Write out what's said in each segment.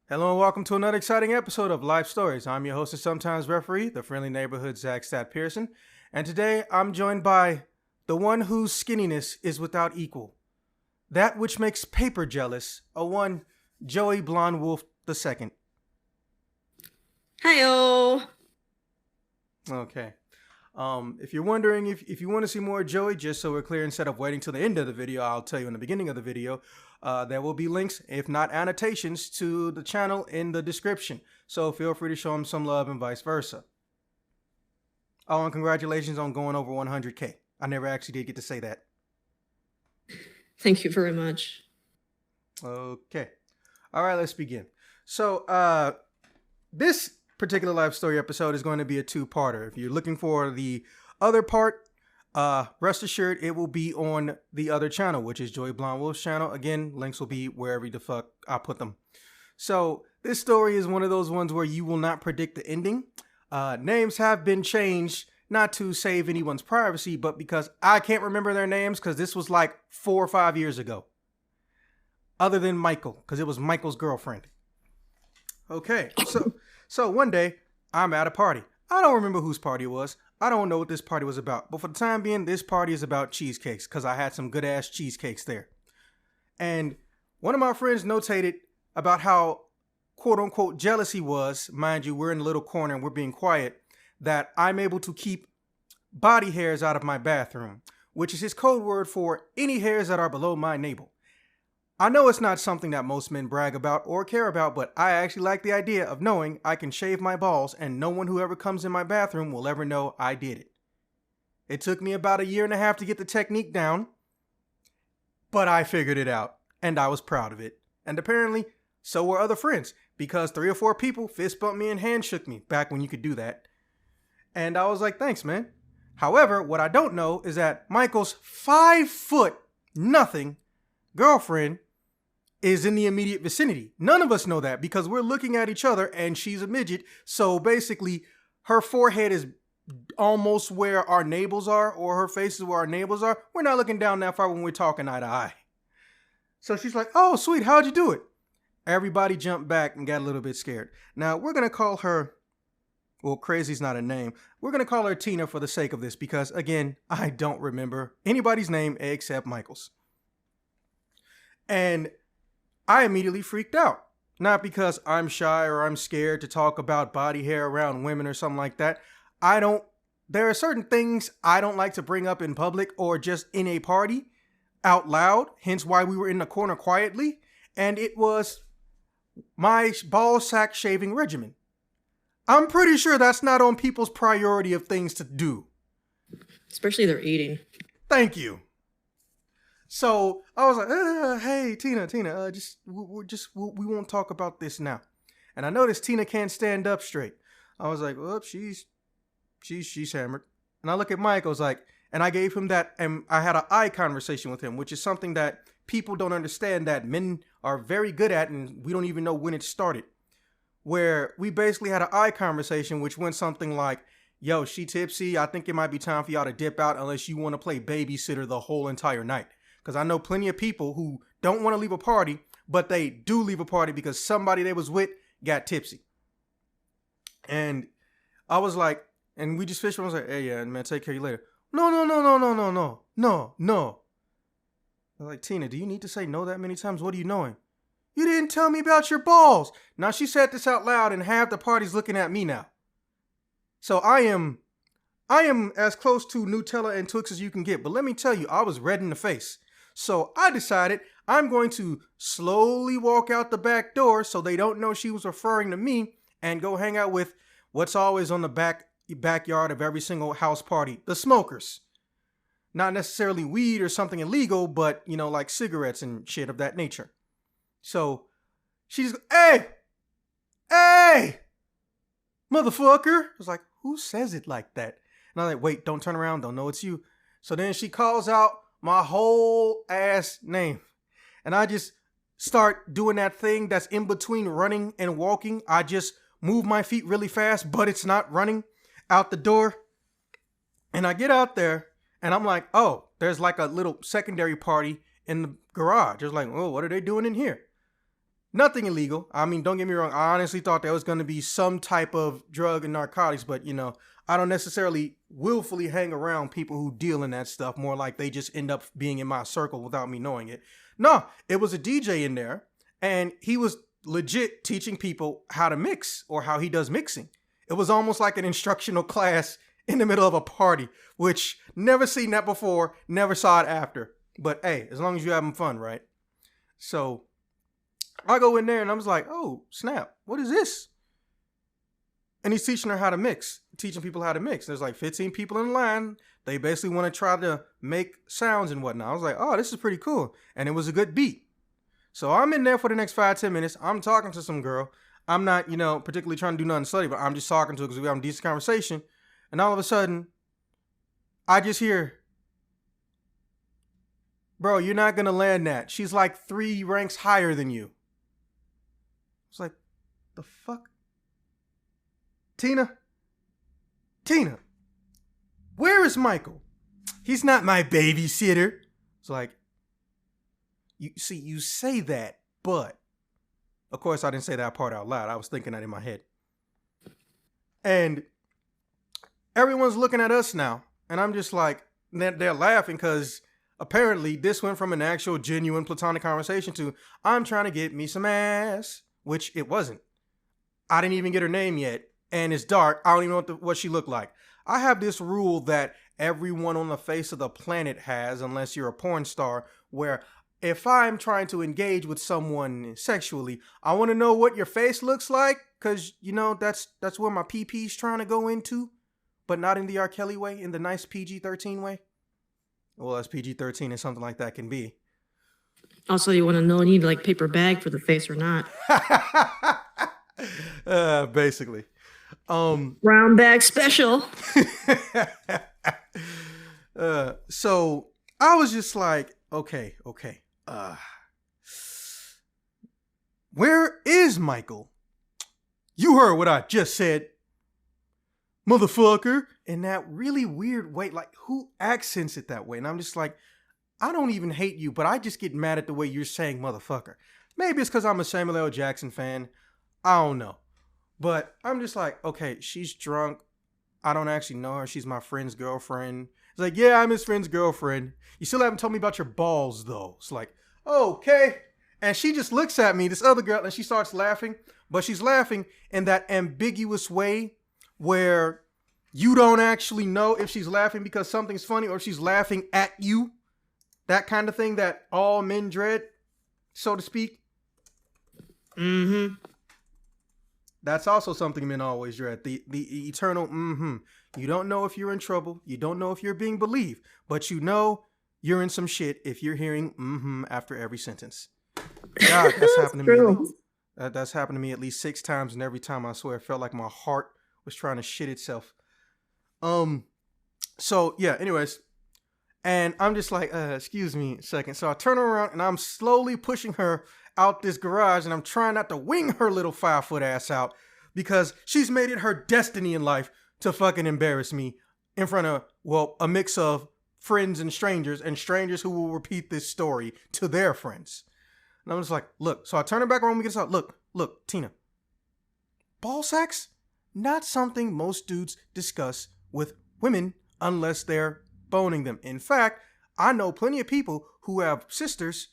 Hello and welcome to another exciting episode of Life Stories. I'm your host and sometimes referee, the friendly neighborhood zaxpear, and today I'm joined by the one whose skinniness is without equal, that which makes paper jealous, a one Joey Blonde Wolf II. Hi-oh. Okay. If you're wondering if you want to see more Joey, just so we're clear, instead of waiting till the end of the video, I'll tell you in the beginning of the video. There will be links, if not annotations, to the channel in the description. So feel free to show him some love and vice versa. Oh, and congratulations on going over 100K. I never actually did get to say that. Thank you very much. Okay. All right, let's begin. So, this particular life story episode is going to be a two-parter. If you're looking for the other part, rest assured it will be on the other channel, which is Joey Blonde Wolf's channel. Again, links will be wherever the fuck I put them. So this story is one of those ones where you will not predict the ending. Names have been changed, not to save anyone's privacy, but because I can't remember their names, because this was like 4 or 5 years ago. Other than Michael, because it was Michael's girlfriend. Okay, so one day I'm at a party. I don't remember whose party it was. I don't know what this party was about. But for the time being, this party is about cheesecakes, because I had some good-ass cheesecakes there. And one of my friends notated about how, quote-unquote, jealous he was. Mind you, we're in a little corner and we're being quiet. That I'm able to keep body hairs out of my bathroom, which is his code word for any hairs that are below my navel. I know it's not something that most men brag about or care about, but I actually like the idea of knowing I can shave my balls and no one who ever comes in my bathroom will ever know I did it. It took me about 1.5 years to get the technique down, but I figured it out and I was proud of it. And apparently, so were other friends, because 3 or 4 people fist bumped me and hand shook me back when you could do that. And I was like, thanks, man. However, what I don't know is that Michael's 5'0" girlfriend is in the immediate vicinity. None of us know that because we're looking at each other and she's a midget. So basically her forehead is almost where our navels are, or her face is where our navels are. We're not looking down that far when we're talking eye to eye. So she's like, oh, sweet, how'd you do it? Everybody jumped back and got a little bit scared. Now we're going to call her, well, crazy's not a name. We're going to call her Tina for the sake of this because, again, I don't remember anybody's name except Michael's. And I immediately freaked out. Not because I'm shy or I'm scared to talk about body hair around women or something like that. There are certain things I don't like to bring up in public or just in a party out loud. Hence why we were in the corner quietly. And it was my ball sack shaving regimen. I'm pretty sure that's not on people's priority of things to do. Especially they're eating. Thank you. So I was like, hey, Tina, we won't talk about this now. And I noticed Tina can't stand up straight. I was like, well, she's hammered. And I look at Mike, I was like, and I gave him that, and I had an eye conversation with him, which is something that people don't understand that men are very good at, and we don't even know when it started. Where we basically had an eye conversation, which went something like, yo, she tipsy. I think it might be time for y'all to dip out unless you want to play babysitter the whole entire night. Because I know plenty of people who don't want to leave a party, but they do leave a party because somebody they was with got tipsy. And I was like, and we just fished. I was like, hey, yeah, man, take care of you later. No. I was like, Tina, do you need to say no that many times? What are you knowing? You didn't tell me about your balls. Now she said this out loud and half the party's looking at me now. So I am as close to Nutella and Twix as you can get. But let me tell you, I was red in the face. So I decided I'm going to slowly walk out the back door so they don't know she was referring to me and go hang out with what's always on the backyard of every single house party, the smokers. Not necessarily weed or something illegal, but, you know, like cigarettes and shit of that nature. So she's, hey, motherfucker. I was like, who says it like that? And I was like, wait, don't turn around. Don't know it's you. So then she calls out my whole ass name. And I just start doing that thing that's in between running and walking. I just move my feet really fast, but it's not running out the door. And I get out there and I'm like, oh, there's like a little secondary party in the garage. It's like, oh, what are they doing in here? Nothing illegal. I mean, don't get me wrong. I honestly thought there was going to be some type of drug and narcotics, but I don't necessarily willfully hang around people who deal in that stuff. More like they just end up being in my circle without me knowing it. No, it was a DJ in there and he was legit teaching people how to mix or how he does mixing. It was almost like an instructional class in the middle of a party, which never seen that before, never saw it after. But hey, as long as you're having fun, right? So I go in there and I was like, oh, snap, what is this? And he's teaching her how to mix, teaching people how to mix. There's like 15 people in line. They basically want to try to make sounds and whatnot. I was like, oh, this is pretty cool. And it was a good beat. So I'm in there for the next 5-10 minutes. I'm talking to some girl. I'm not, particularly trying to do nothing slutty, but I'm just talking to her because we have a decent conversation. And all of a sudden, I just hear, bro, you're not going to land that. She's like 3 ranks higher than you. It's like, the fuck? Tina, where is Michael? He's not my babysitter. It's like, you say that, but of course I didn't say that part out loud. I was thinking that in my head. And everyone's looking at us now. And I'm just like, they're laughing because apparently this went from an actual genuine platonic conversation to, I'm trying to get me some ass, which it wasn't. I didn't even get her name yet. And it's dark. I don't even know what she looked like. I have this rule that everyone on the face of the planet has, unless you're a porn star, where if I'm trying to engage with someone sexually, I want to know what your face looks like, because, that's where my PP's trying to go into, but not in the R. Kelly way, in the nice PG-13 way. Well, as PG-13 as something like that can be. Also, you want to know, you need like paper bag for the face or not. Basically. Brown bag special. So I was just like, okay. Where is Michael? You heard what I just said, motherfucker. In that really weird way, like who accents it that way? And I'm just like, I don't even hate you, but I just get mad at the way you're saying motherfucker. Maybe it's because I'm a Samuel L. Jackson fan. I don't know. But I'm just like, okay, she's drunk. I don't actually know her. She's my friend's girlfriend. It's like, yeah, I'm his friend's girlfriend. You still haven't told me about your balls, though. It's like, okay. And she just looks at me, this other girl, and she starts laughing. But she's laughing in that ambiguous way where you don't actually know if she's laughing because something's funny or if she's laughing at you. That kind of thing that all men dread, so to speak. Mm-hmm. That's also something men always dread. The eternal mm-hmm. You don't know if you're in trouble. You don't know if you're being believed. But you know you're in some shit if you're hearing mm-hmm after every sentence. God, that's happened to me. That's happened to me at least 6 times, and every time I swear it felt like my heart was trying to shit itself. So yeah, anyways. And I'm just like, excuse me a second. So I turn around and I'm slowly pushing her out this garage, and I'm trying not to wing her little 5-foot ass out because she's made it her destiny in life to fucking embarrass me in front of, well, a mix of friends and strangers who will repeat this story to their friends. And I'm just like, look. So I turn her back around and we get this out. Look, Tina. Ball sacks? Not something most dudes discuss with women unless they're boning them. In fact, I know plenty of people who have sisters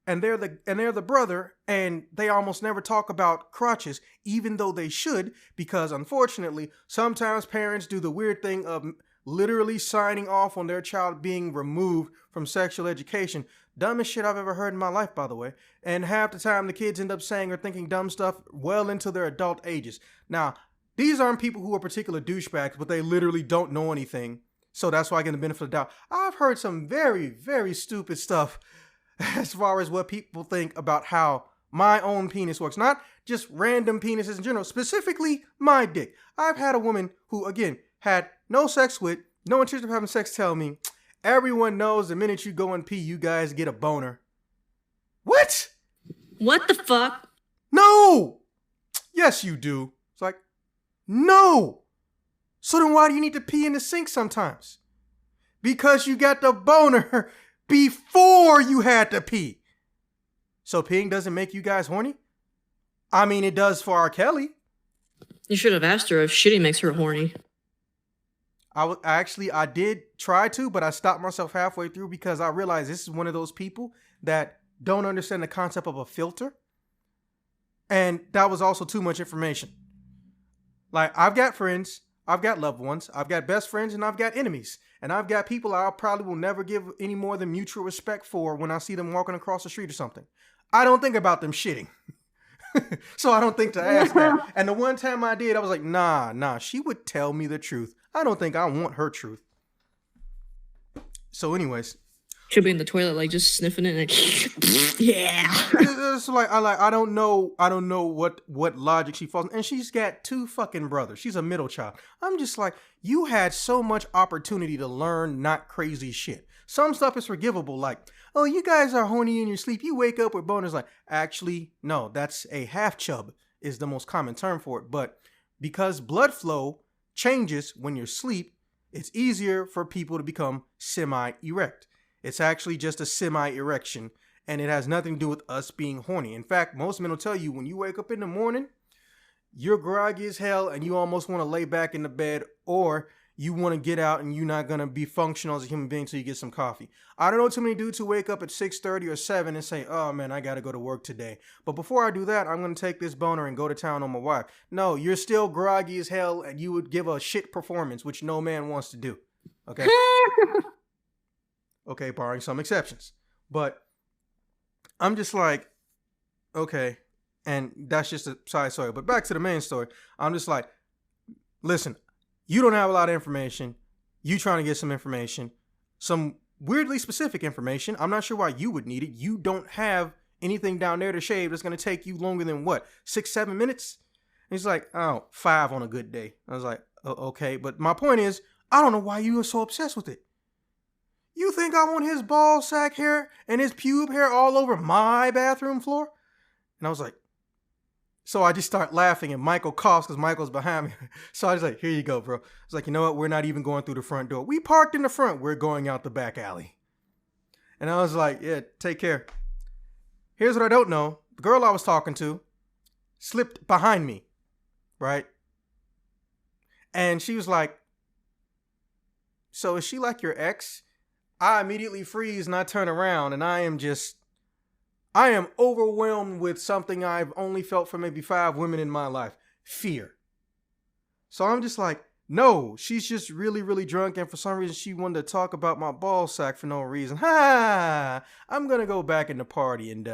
and they're the brother, and they almost never talk about crotches, even though they should, because unfortunately, sometimes parents do the weird thing of literally signing off on their child being removed from sexual education. Dumbest shit I've ever heard in my life, by the way. And half the time the kids end up saying or thinking dumb stuff well into their adult ages. Now, these aren't people who are particular douchebags, but they literally don't know anything. So that's why I get the benefit of the doubt. I've heard some very, very stupid stuff as far as what people think about how my own penis works. Not just random penises in general, specifically my dick. I've had a woman who, again, had no sex with, no interest of having sex, tell me, everyone knows the minute you go and pee, you guys get a boner. What? What the fuck? No! Yes, you do. It's It's like, no. So then why do you need to pee in the sink sometimes? Because you got the boner before you had to pee. So peeing doesn't make you guys horny? I mean, it does for R. Kelly. You should have asked her if shitting makes her horny. I did try to, but I stopped myself halfway through because I realized this is one of those people that don't understand the concept of a filter. And that was also too much information. Like, I've got friends, I've got loved ones, I've got best friends, and I've got enemies. And I've got people I probably will never give any more than mutual respect for when I see them walking across the street or something. I don't think about them shitting. So I don't think to ask that. And the one time I did, I was like, nah, she would tell me the truth. I don't think I want her truth. So anyways. She'll be in the toilet, like, just sniffing it and yeah. It's like, I don't know what logic she falls in. And she's got 2 fucking brothers. She's a middle child. I'm just like, you had so much opportunity to learn not crazy shit. Some stuff is forgivable, like, oh, you guys are horny in your sleep. You wake up with boners. Like, actually, no, that's a half chub is the most common term for it. But because blood flow changes when you're asleep, it's easier for people to become semi-erect. It's actually just a semi-erection, and it has nothing to do with us being horny. In fact, most men will tell you when you wake up in the morning, you're groggy as hell and you almost want to lay back in the bed, or you want to get out and you're not going to be functional as a human being until you get some coffee. I don't know too many dudes who wake up at 6:30 or 7 and say, oh man, I got to go to work today. But before I do that, I'm going to take this boner and go to town on my wife. No, you're still groggy as hell and you would give a shit performance, which no man wants to do. Okay? Okay, barring some exceptions. But I'm just like, okay. And that's just a side story. But back to the main story. I'm just like, listen, you don't have a lot of information. You trying to get some information, some weirdly specific information. I'm not sure why you would need it. You don't have anything down there to shave that's going to take you longer than what, 6-7 minutes? And he's like, oh, 5 on a good day. I was like, oh, okay. But my point is, I don't know why you are so obsessed with it. You think I want his ball sack hair and his pube hair all over my bathroom floor? And I was like, so I just start laughing and Michael coughs because Michael's behind me. So I was like, here you go, bro. It's like, you know what? We're not even going through the front door. We parked in the front. We're going out the back alley. And I was like, yeah, take care. Here's what I don't know. The girl I was talking to slipped behind me, right? And she was like, so is she like your ex? I immediately freeze and I turn around and I am overwhelmed with something I've only felt for maybe 5 women in my life. Fear. So I'm just like, no, she's just really, really drunk. And for some reason, she wanted to talk about my ball sack for no reason. Ha! I'm going to go back in the party and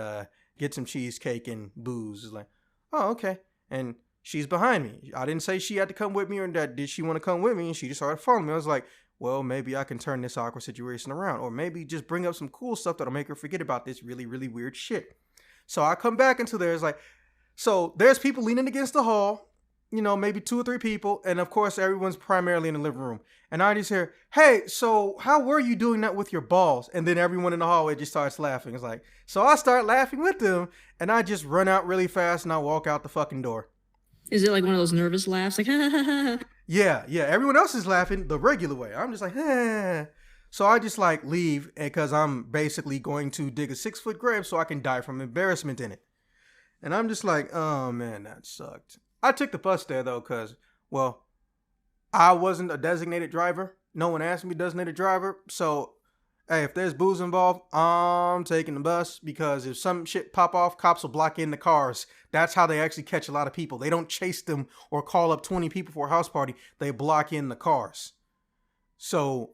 get some cheesecake and booze. It's like, oh, okay. And she's behind me. I didn't say she had to come with me or that did she want to come with me. And she just started following me. I was like, well, maybe I can turn this awkward situation around. Or maybe just bring up some cool stuff that'll make her forget about this really, really weird shit. So I come back into there. It's like, so there's people leaning against the hall, you know, maybe 2 or 3 people. And of course, everyone's primarily in the living room. And I just hear, hey, so how were you doing that with your balls? And then everyone in the hallway just starts laughing. It's like, so I start laughing with them. And I just run out really fast and I walk out the fucking door. Is it like one of those nervous laughs? Like, ha ha ha ha. Yeah. Everyone else is laughing the regular way. I'm just like, eh. So I just like leave because I'm basically going to dig a 6-foot grave so I can die from embarrassment in it. And I'm just like, oh man, that sucked. I took the bus there though because, well, I wasn't a designated driver. No one asked me designated driver. So, hey, if there's booze involved, I'm taking the bus because if some shit pop off, cops will block in the cars. That's how they actually catch a lot of people. They don't chase them or call up 20 people for a house party. They block in the cars. So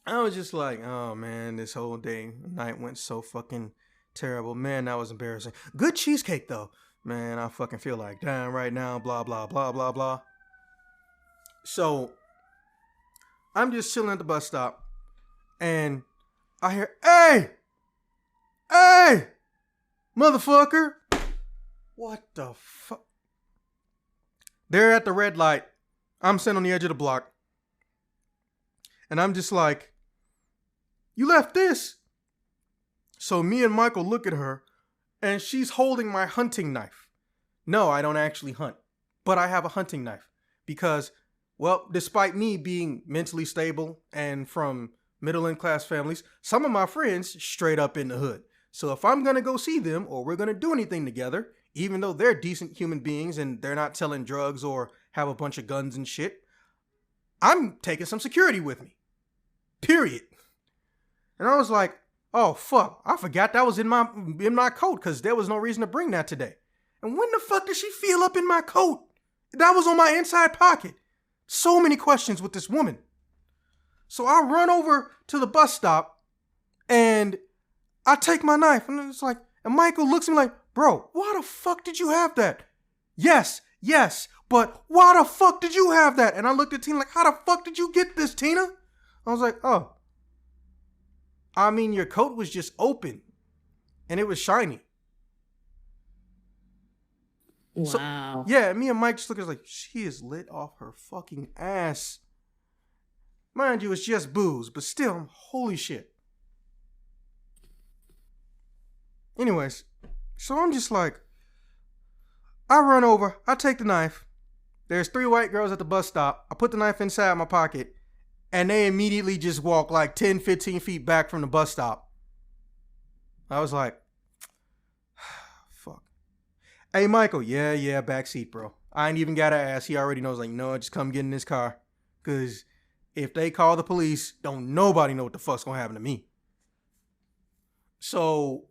I was just like, oh man, this whole night went so fucking terrible. Man, that was embarrassing. Good cheesecake though. Man, I fucking feel like dying right now. Blah, blah, blah, blah, blah. So I'm just chilling at the bus stop. And I hear, hey, motherfucker. What the fuck? They're at the red light. I'm sitting on the edge of the block. And I'm just like, you left this? So me and Michael look at her and she's holding my hunting knife. No, I don't actually hunt. but I have a hunting knife because, well, despite me being mentally stable and from middle-income class families, some of my friends straight up in the hood. So if I'm going to go see them or we're going to do anything together, even though they're decent human beings and they're not selling drugs or have a bunch of guns and shit, I'm taking some security with me. Period. And I was like, oh, fuck, I forgot that was in my coat because there was no reason to bring that today. And when the fuck did she feel up in my coat? That was on my inside pocket. So many questions with this woman. So I run over to the bus stop and I take my knife and it's like, and Michael looks at me like, bro, why the fuck did you have that? Yes, but why the fuck did you have that? And I looked at Tina like, how the fuck did you get this, Tina? I was like, oh, I mean, your coat was just open and it was shiny. Wow. So, yeah, me and Mike just look at us like, she is lit off her fucking ass. Mind you, it's just booze, but still, holy shit. Anyways, so I'm just like, I run over, I take the knife. There's 3 white girls at the bus stop. I put the knife inside my pocket, and they immediately just walk like 10, 15 feet back from the bus stop. I was like, fuck. Hey, Michael, yeah, backseat, bro. I ain't even gotta ask. He already knows, like, no, just come get in this car. Because if they call the police, don't nobody know what the fuck's gonna happen to me. So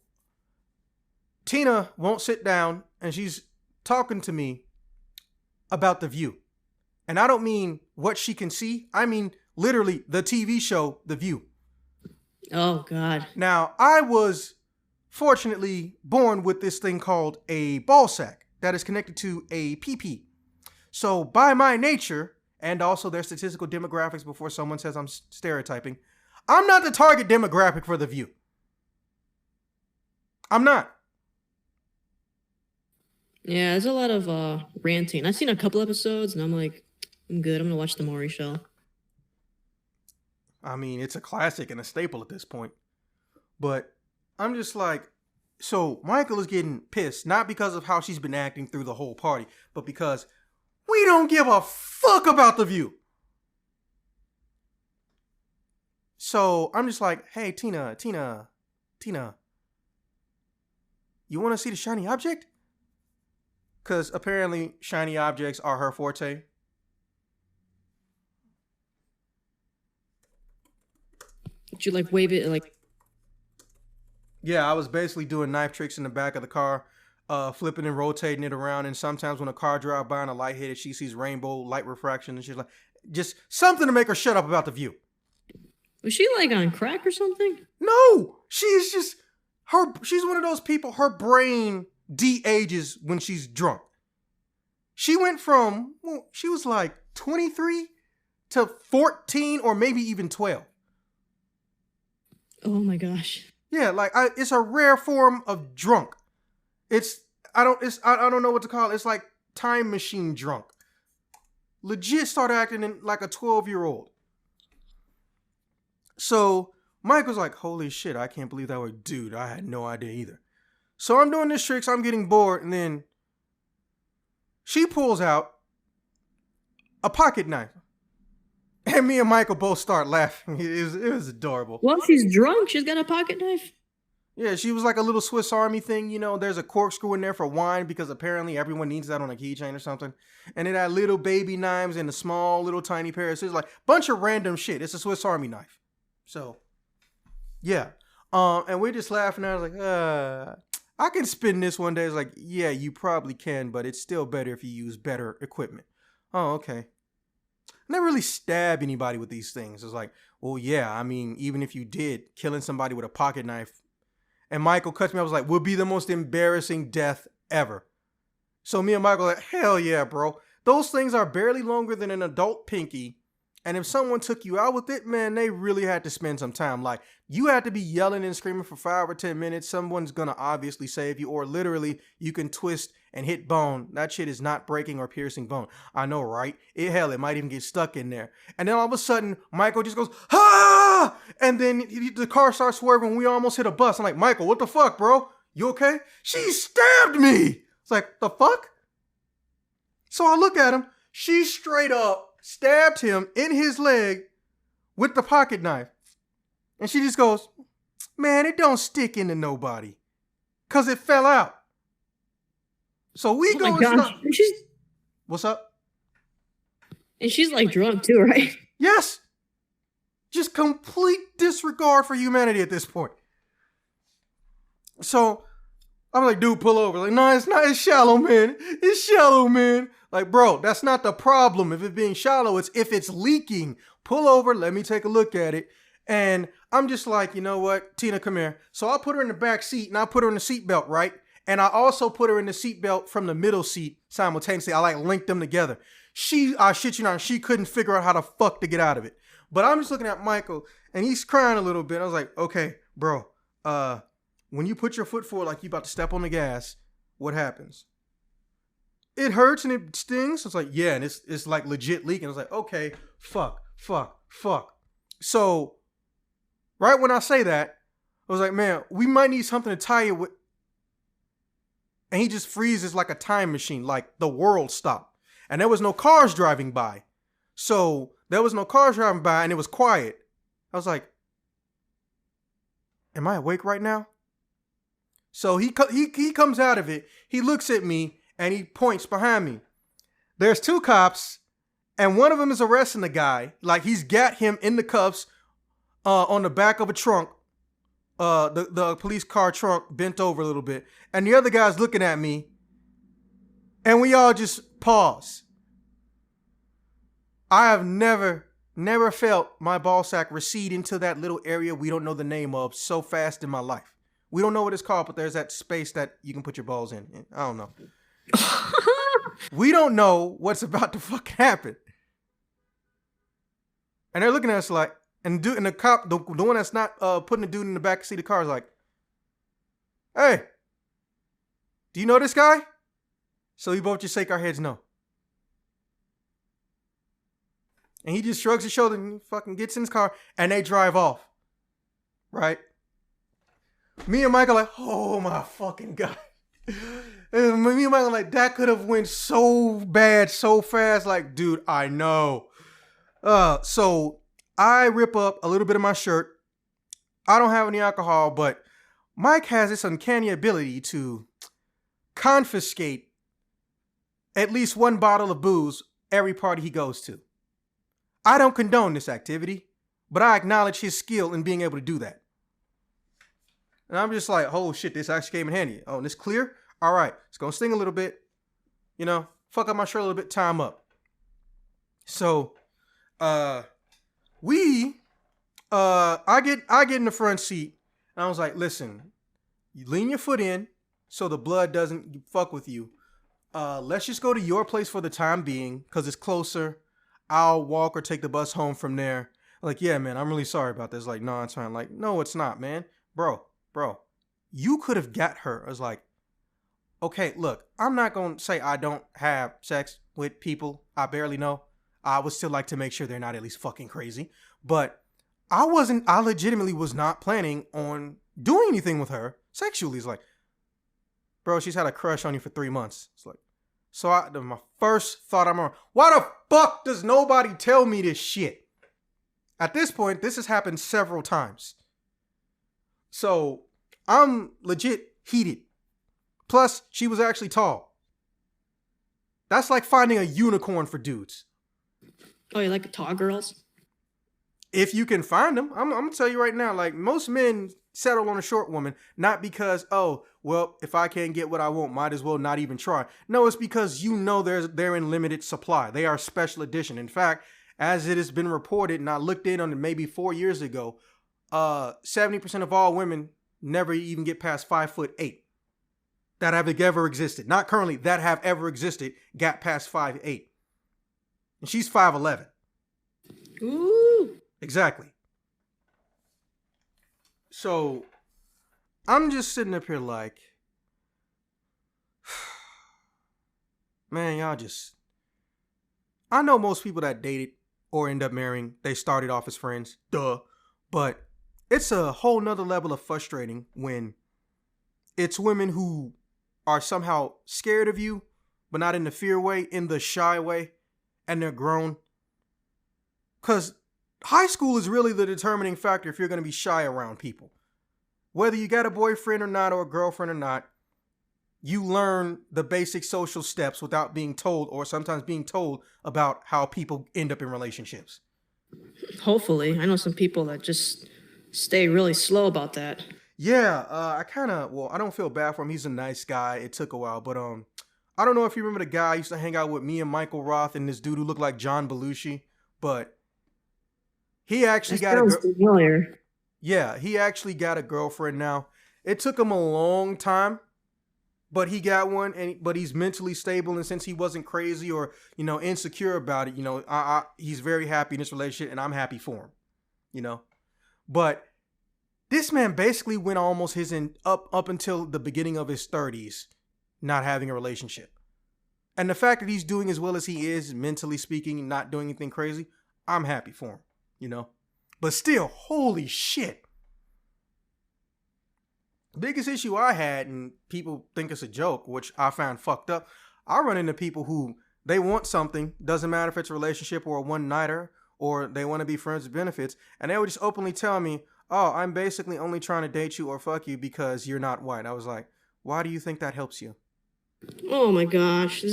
Tina won't sit down, and she's talking to me about The View. And I don't mean what she can see. I mean literally the TV show, The View. Oh, God. Now, I was fortunately born with this thing called a ball sack that is connected to a PP. So by my nature, and also their statistical demographics before someone says I'm stereotyping, I'm not the target demographic for The View. I'm not. Yeah, there's a lot of ranting. I've seen a couple episodes, and I'm like, I'm good. I'm going to watch The Maury Show. I mean, it's a classic and a staple at this point. But I'm just like, so Michael is getting pissed, not because of how she's been acting through the whole party, but because we don't give a fuck about The View. So I'm just like, hey, Tina, you want to see the shiny object? Because apparently shiny objects are her forte. Did you like wave it like? Yeah, I was basically doing knife tricks in the back of the car, flipping and rotating it around. And sometimes when a car drives by and a light hit it, she sees rainbow light refraction and she's like, just something to make her shut up about The View. Was she like on crack or something? No, she's just she's one of those people, her brain de-ages when she's drunk. She went from, well, she was like 23 to 14 or maybe even 12. Oh my gosh. Yeah, like it's a rare form of drunk. I don't know what to call it. It's like time machine drunk. Legit started acting like a 12-year-old. So Michael's like, holy shit, I can't believe that was, dude, I had no idea either. So I'm doing this tricks, I'm getting bored, and then she pulls out a pocket knife. And me and Michael both start laughing. It was adorable. Well, she's drunk. She's got a pocket knife. Yeah, she was like a little Swiss Army thing. You know, there's a corkscrew in there for wine because apparently everyone needs that on a keychain or something. And it had little baby knives and a small little tiny pair of scissors. Like, bunch of random shit. It's a Swiss Army knife. So, yeah. And we're just laughing. I was like, I can spin this one day. It's like, yeah, you probably can, but it's still better if you use better equipment. Oh, okay. I never really stab anybody with these things. It's like, well, yeah, I mean, even if you did, killing somebody with a pocket knife. And Michael cuts me. I was like, would be the most embarrassing death ever. So me and Michael are like, hell yeah, bro. Those things are barely longer than an adult pinky. And if someone took you out with it, man, they really had to spend some time. Like, you had to be yelling and screaming for 5 or 10 minutes. Someone's going to obviously save you. Or literally, you can twist and hit bone. That shit is not breaking or piercing bone. I know, right? Hell, it might even get stuck in there. And then all of a sudden, Michael just goes, ah! And then the car starts swerving. We almost hit a bus. I'm like, Michael, what the fuck, bro? You okay? She stabbed me. It's like, the fuck? So I look at him. She straight up stabbed him in his leg with the pocket knife. And she just goes, man, it don't stick into nobody. Because it fell out. So we go and start. What's up? And she's like drunk too, right? Yes. Just complete disregard for humanity at this point. So I'm like, dude, pull over. Like, no, it's not. It's shallow, man. It's shallow, man. Like, bro, that's not the problem. If it's being shallow, it's if it's leaking. Pull over. Let me take a look at it. And I'm just like, you know what? Tina, come here. So I put her in the back seat and I put her in the seatbelt, right? And I also put her in the seatbelt from the middle seat simultaneously. I like linked them together. I shit you not, she couldn't figure out how the fuck to get out of it. But I'm just looking at Michael and he's crying a little bit. I was like, okay, bro, when you put your foot forward like you about to step on the gas, what happens? It hurts and it stings. It's like, yeah, and it's like legit leaking. I was like, okay, fuck. So right when I say that, I was like, man, we might need something to tie it with. And he just freezes like a time machine, like the world stopped. And there was no cars driving by. So there was no cars driving by and it was quiet. I was like, am I awake right now? So he comes out of it. He looks at me and he points behind me. There's two cops and one of them is arresting the guy. Like he's got him in the cuffs on the back of a trunk. The police car trunk bent over a little bit. And the other guy's looking at me. And we all just pause. I have never felt my ball sack recede into that little area we don't know the name of so fast in my life. We don't know what it's called, but there's that space that you can put your balls in. I don't know. We don't know what's about to fucking happen. And they're looking at us like, and the cop, the one that's not putting the dude in the back seat of the car is like, hey, do you know this guy? So we both just shake our heads no. And he just shrugs his shoulder and fucking gets in his car and they drive off. Right? Me and Michael are like, oh my fucking God. And me and Michael are like, that could have went so bad, so fast. Like, dude, I know. So I rip up a little bit of my shirt. I don't have any alcohol, but Mike has this uncanny ability to confiscate at least one bottle of booze every party he goes to. I don't condone this activity, but I acknowledge his skill in being able to do that. And I'm just like, oh shit, this actually came in handy. Oh, and it's clear? All right, it's going to sting a little bit. You know, fuck up my shirt a little bit, time up. So, I get in the front seat and I was like, listen, you lean your foot in so the blood doesn't fuck with you. Let's just go to your place for the time being because it's closer. I'll walk or take the bus home from there. Like, yeah, man, I'm really sorry about this. Like, no, it's fine. Like, no, it's not, man. Bro, you could have got her. I was like, okay, look, I'm not going to say I don't have sex with people I barely know. I would still like to make sure they're not at least fucking crazy. But I legitimately was not planning on doing anything with her sexually. It's like, bro, she's had a crush on you for 3 months. It's like, so my first thought, why the fuck does nobody tell me this shit? At this point, this has happened several times. So I'm legit heated. Plus, she was actually tall. That's like finding a unicorn for dudes. Oh, you like tall girls? If you can find them, I'm going to tell you right now, like most men settle on a short woman, not because, oh, well, if I can't get what I want, might as well not even try. No, it's because you know they're in limited supply. They are special edition. In fact, as it has been reported, and I looked in on it maybe 4 years ago, 70% of all women never even get past 5'8" that have ever existed. Not currently, that have ever existed, got past 5'8". And she's 5'11". Ooh. Exactly. So I'm just sitting up here like, man, I know most people that dated or end up marrying, they started off as friends, duh. But it's a whole nother level of frustrating when it's women who are somehow scared of you but not in the fear way, in the shy way, and they're grown. Because high school is really the determining factor if you're going to be shy around people. Whether you got a boyfriend or not, or a girlfriend or not, you learn the basic social steps without being told, or sometimes being told about how people end up in relationships. Hopefully. I know some people that just stay really slow about that. Yeah, I don't feel bad for him. He's a nice guy. It took a while, but I don't know if you remember the guy I used to hang out with, me and Michael Roth, and this dude who looked like John Belushi, but he actually familiar. Yeah, he actually got a girlfriend now. It took him a long time, but he got one, but he's mentally stable, and since he wasn't crazy or, insecure about it, he's very happy in this relationship, and I'm happy for him, But this man basically went almost up until the beginning of his 30s not having a relationship. And the fact that he's doing as well as he is, mentally speaking, not doing anything crazy, I'm happy for him, But still, holy shit. Biggest issue I had, and people think it's a joke, which I found fucked up, I run into people who, they want something, doesn't matter if it's a relationship or a one-nighter, or they want to be friends with benefits, and they would just openly tell me, oh, I'm basically only trying to date you or fuck you because you're not white. I was like, why do you think that helps you? Oh my gosh.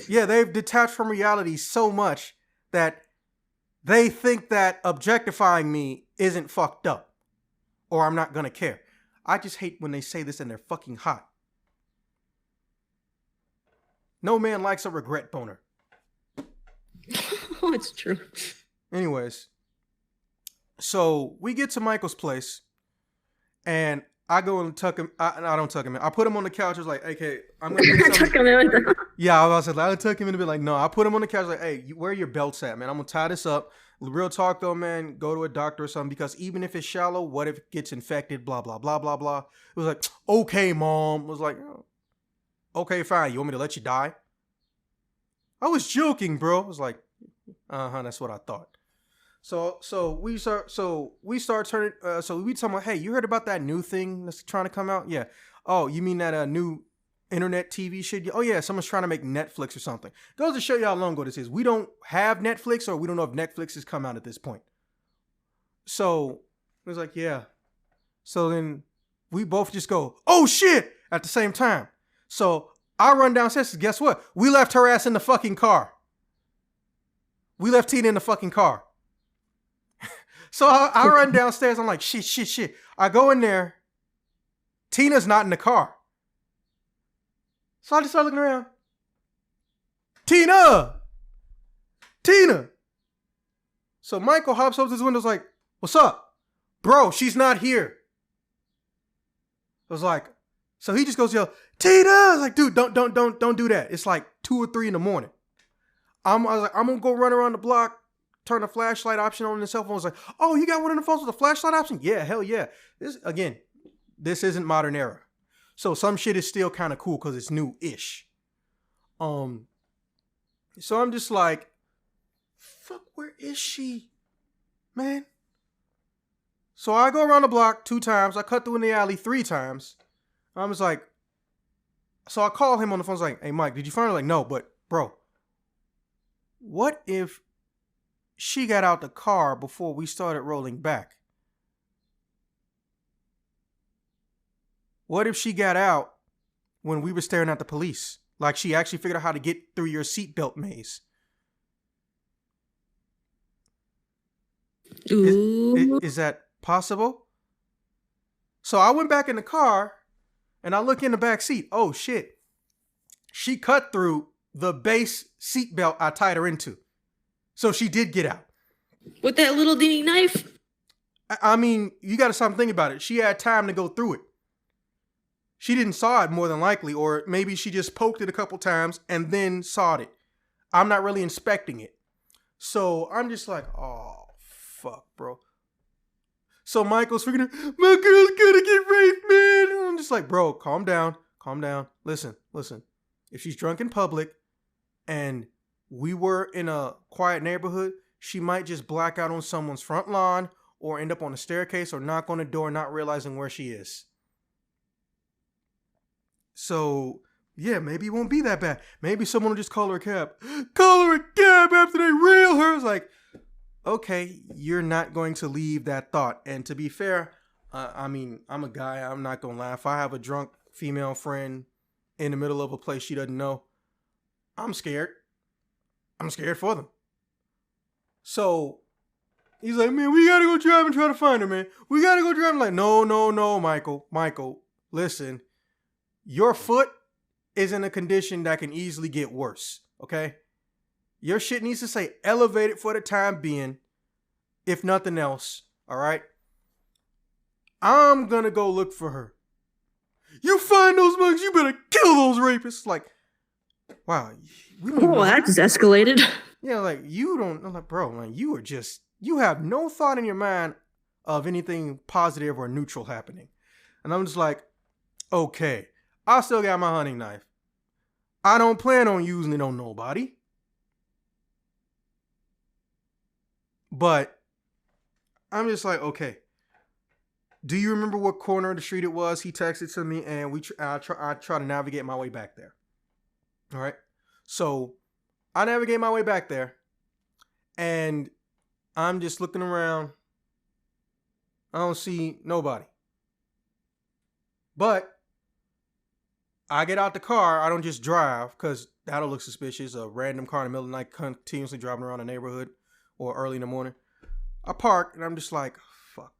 Yeah, they've detached from reality so much that they think that objectifying me isn't fucked up, or I'm not gonna care. I just hate when they say this and they're fucking hot. No man likes a regret boner. Oh, it's true. Anyways, so we get to Michael's place, and I go and tuck him. I don't tuck him in. I put him on the couch. I was like, okay, I'm gonna get tuck him in. Yeah, I was like, I'll tuck him in a bit. Like, no, I put him on the couch. Like, hey, where are your belts at, man? I'm gonna tie this up. Real talk though, man. Go to a doctor or something, because even if it's shallow, what if it gets infected? Blah blah blah blah blah. It was like, okay, mom. I was like, oh, okay, fine. You want me to let you die? I was joking, bro. I was like, that's what I thought. So we start turning. So we talking about, hey, you heard about that new thing that's trying to come out? Yeah. Oh, you mean that new internet TV shit? Oh yeah, someone's trying to make Netflix or something. Goes to show you how long ago this is. We don't have Netflix, or we don't know if Netflix has come out at this point. So it was like, yeah. So then we both just go, oh shit, at the same time. So I run downstairs. Guess what? We left her ass in the fucking car. We left Tina in the fucking car. So I run downstairs. I'm like, shit. I go in there. Tina's not in the car. So I just start looking around. Tina! So Michael hops up to his window, like, what's up? Bro, she's not here. I was like, so he just goes, yell, Tina! I was like, dude, don't do that. It's like 2 or 3 in the morning. I was like, I'm gonna go run around the block, turn the flashlight option on the cell phone. I was like, oh, you got one of the phones with a flashlight option? Yeah, hell yeah. This isn't modern era. So some shit is still kind of cool because it's new-ish. So I'm just like, fuck, where is she? Man. So I go around the block 2 times. I cut through in the alley 3 times. I was like, so I call him on the phone. I was like, hey, Mike, did you find her? Like, no, but bro, what if she got out the car before we started rolling back? What if she got out when we were staring at the police? Like, she actually figured out how to get through your seatbelt maze. Is that possible? So I went back in the car and I look in the back seat. Oh shit. She cut through the base seatbelt I tied her into. So she did get out. With that little dingy knife? I mean, you got to stop and think about it. She had time to go through it. She didn't saw it more than likely, or maybe she just poked it a couple times and then sawed it. I'm not really inspecting it. So I'm just like, oh, fuck, bro. So Michael's figuring out, my girl's gonna get raped, man. And I'm just like, bro, calm down. Listen. If she's drunk in public and we were in a quiet neighborhood, she might just black out on someone's front lawn or end up on a staircase or knock on the door not realizing where she is. So yeah, maybe it won't be that bad. Maybe someone will just call her a cab. Call her a cab after they reel her. It's like, okay, you're not going to leave that thought. And to be fair, I mean, I'm a guy. I'm not going to lie. If I have a drunk female friend in the middle of a place she doesn't know, I'm scared. I'm scared for them. So he's like, man, we got to go drive and try to find her, man. We got to go drive. I'm like, no, Michael, listen. Your foot is in a condition that can easily get worse, okay? Your shit needs to stay elevated for the time being, if nothing else, all right? I'm going to go look for her. You find those mugs, you better kill those rapists. Like, wow. We don't even know. That just escalated. Yeah, like, you don't, I'm like, bro, like, you have no thought in your mind of anything positive or neutral happening. And I'm just like, okay, I still got my hunting knife. I don't plan on using it on nobody. But I'm just like, okay. Do you remember what corner of the street it was? He texted to me, and I try to navigate my way back there. All right. So I navigate my way back there, and I'm just looking around. I don't see nobody. But I get out the car. I don't just drive because that'll look suspicious. A random car in the middle of the night continuously driving around the neighborhood or early in the morning. I park, and I'm just like, fuck.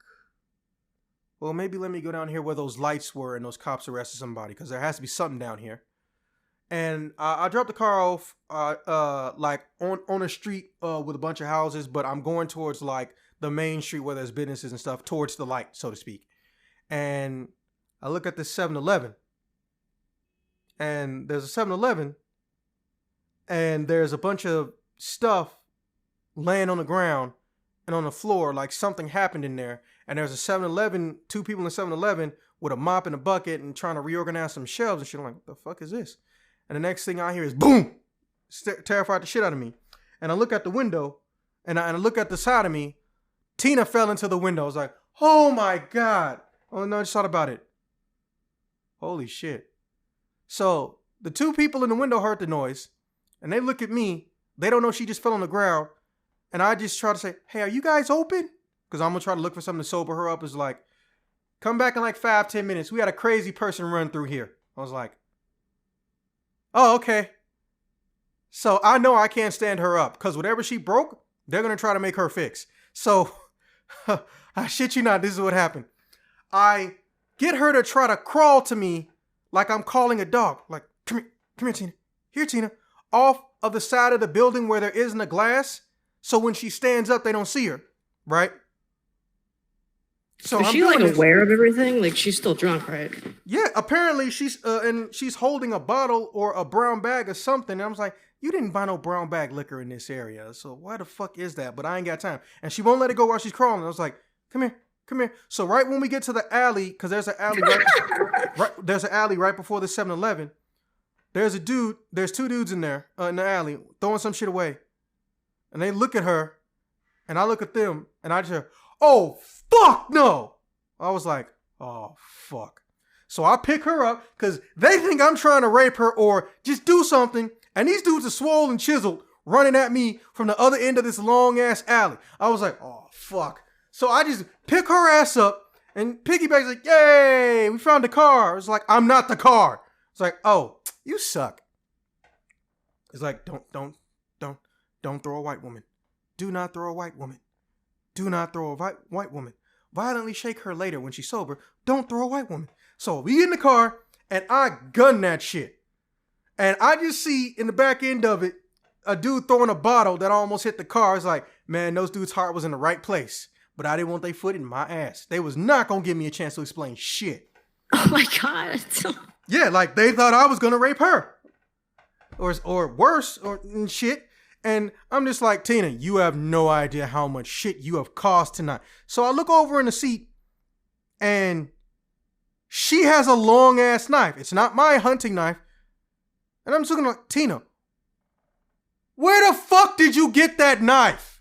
Well, maybe let me go down here where those lights were and those cops arrested somebody, because there has to be something down here. And I dropped the car off like on a street with a bunch of houses, but I'm going towards like the main street where there's businesses and stuff, towards the light, so to speak. And I look at this 7-Eleven. And there's a 7-Eleven, and there's a bunch of stuff laying on the ground and on the floor, like something happened in there. And there's a 7-Eleven, two people in the 7-Eleven with a mop and a bucket and trying to reorganize some shelves and shit. I'm like, what the fuck is this? And the next thing I hear is boom, terrified the shit out of me. And I look at the window, and I look at the side of me. Tina fell into the window. I was like, oh my God. Oh no, I just thought about it. Holy shit. So the two people in the window heard the noise, and they look at me. They don't know she just fell on the ground. And I just try to say, hey, are you guys open? Because I'm going to try to look for something to sober her up. It's like, come back in like 5-10 minutes. We had a crazy person run through here. I was like, oh, okay. So I know I can't stand her up, because whatever she broke, they're going to try to make her fix. So I shit you not, this is what happened. I get her to try to crawl to me like I'm calling a dog. Like, come here, Tina. Here, Tina. Off of the side of the building where there isn't a glass. So when she stands up, they don't see her. Right? So is she like aware of everything? Like, she's still drunk, right? Yeah, apparently she's holding a bottle or a brown bag or something. And I was like, you didn't buy no brown bag liquor in this area. So why the fuck is that? But I ain't got time. And she won't let it go while she's crawling. I was like, come here. So right when we get to the alley, because there's an alley there's an alley right before the 7-Eleven. There's two dudes in there in the alley throwing some shit away. And they look at her, and I look at them, and I just hear, oh, fuck no. I was like, oh, fuck. So I pick her up, because they think I'm trying to rape her or just do something, and these dudes are swole and chiseled running at me from the other end of this long-ass alley. I was like, oh, fuck. So I just pick her ass up, and Piggyback's like, yay, we found the car. It's like, I'm not the car. It's like, oh, you suck. It's like, don't throw a white woman. Do not throw a white woman. Do not throw a white woman. Violently shake her later when she's sober. Don't throw a white woman. So we get in the car, and I gun that shit. And I just see in the back end of it, a dude throwing a bottle that almost hit the car. It's like, man, those dudes' heart was in the right place. But I didn't want their foot in my ass. They was not going to give me a chance to explain shit. Oh my God. Yeah, like they thought I was going to rape her. Or worse, or shit. And I'm just like, Tina, you have no idea how much shit you have caused tonight. So I look over in the seat, and she has a long ass knife. It's not my hunting knife. And I'm just looking like, Tina, where the fuck did you get that knife?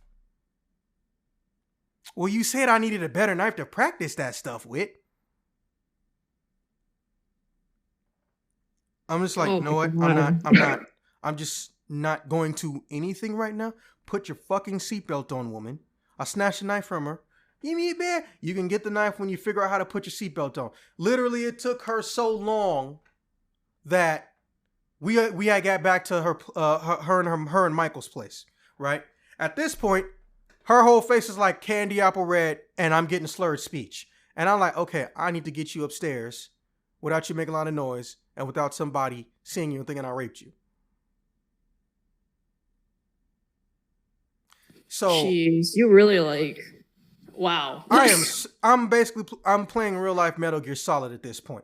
Well, you said I needed a better knife to practice that stuff with. I'm just like, Oh you know my what? god. I'm just not going to anything right now. Put your fucking seatbelt on, woman. I snatched a knife from her. You mean, man? You can get the knife when you figure out how to put your seatbelt on. Literally, it took her so long that we had got back to her and Michael's place, right? At this point, her whole face is like candy apple red, and I'm getting slurred speech. And I'm like, okay, I need to get you upstairs without you making a lot of noise and without somebody seeing you and thinking I raped you. So Jeez, you really like. Wow. I'm playing real life Metal Gear Solid at this point.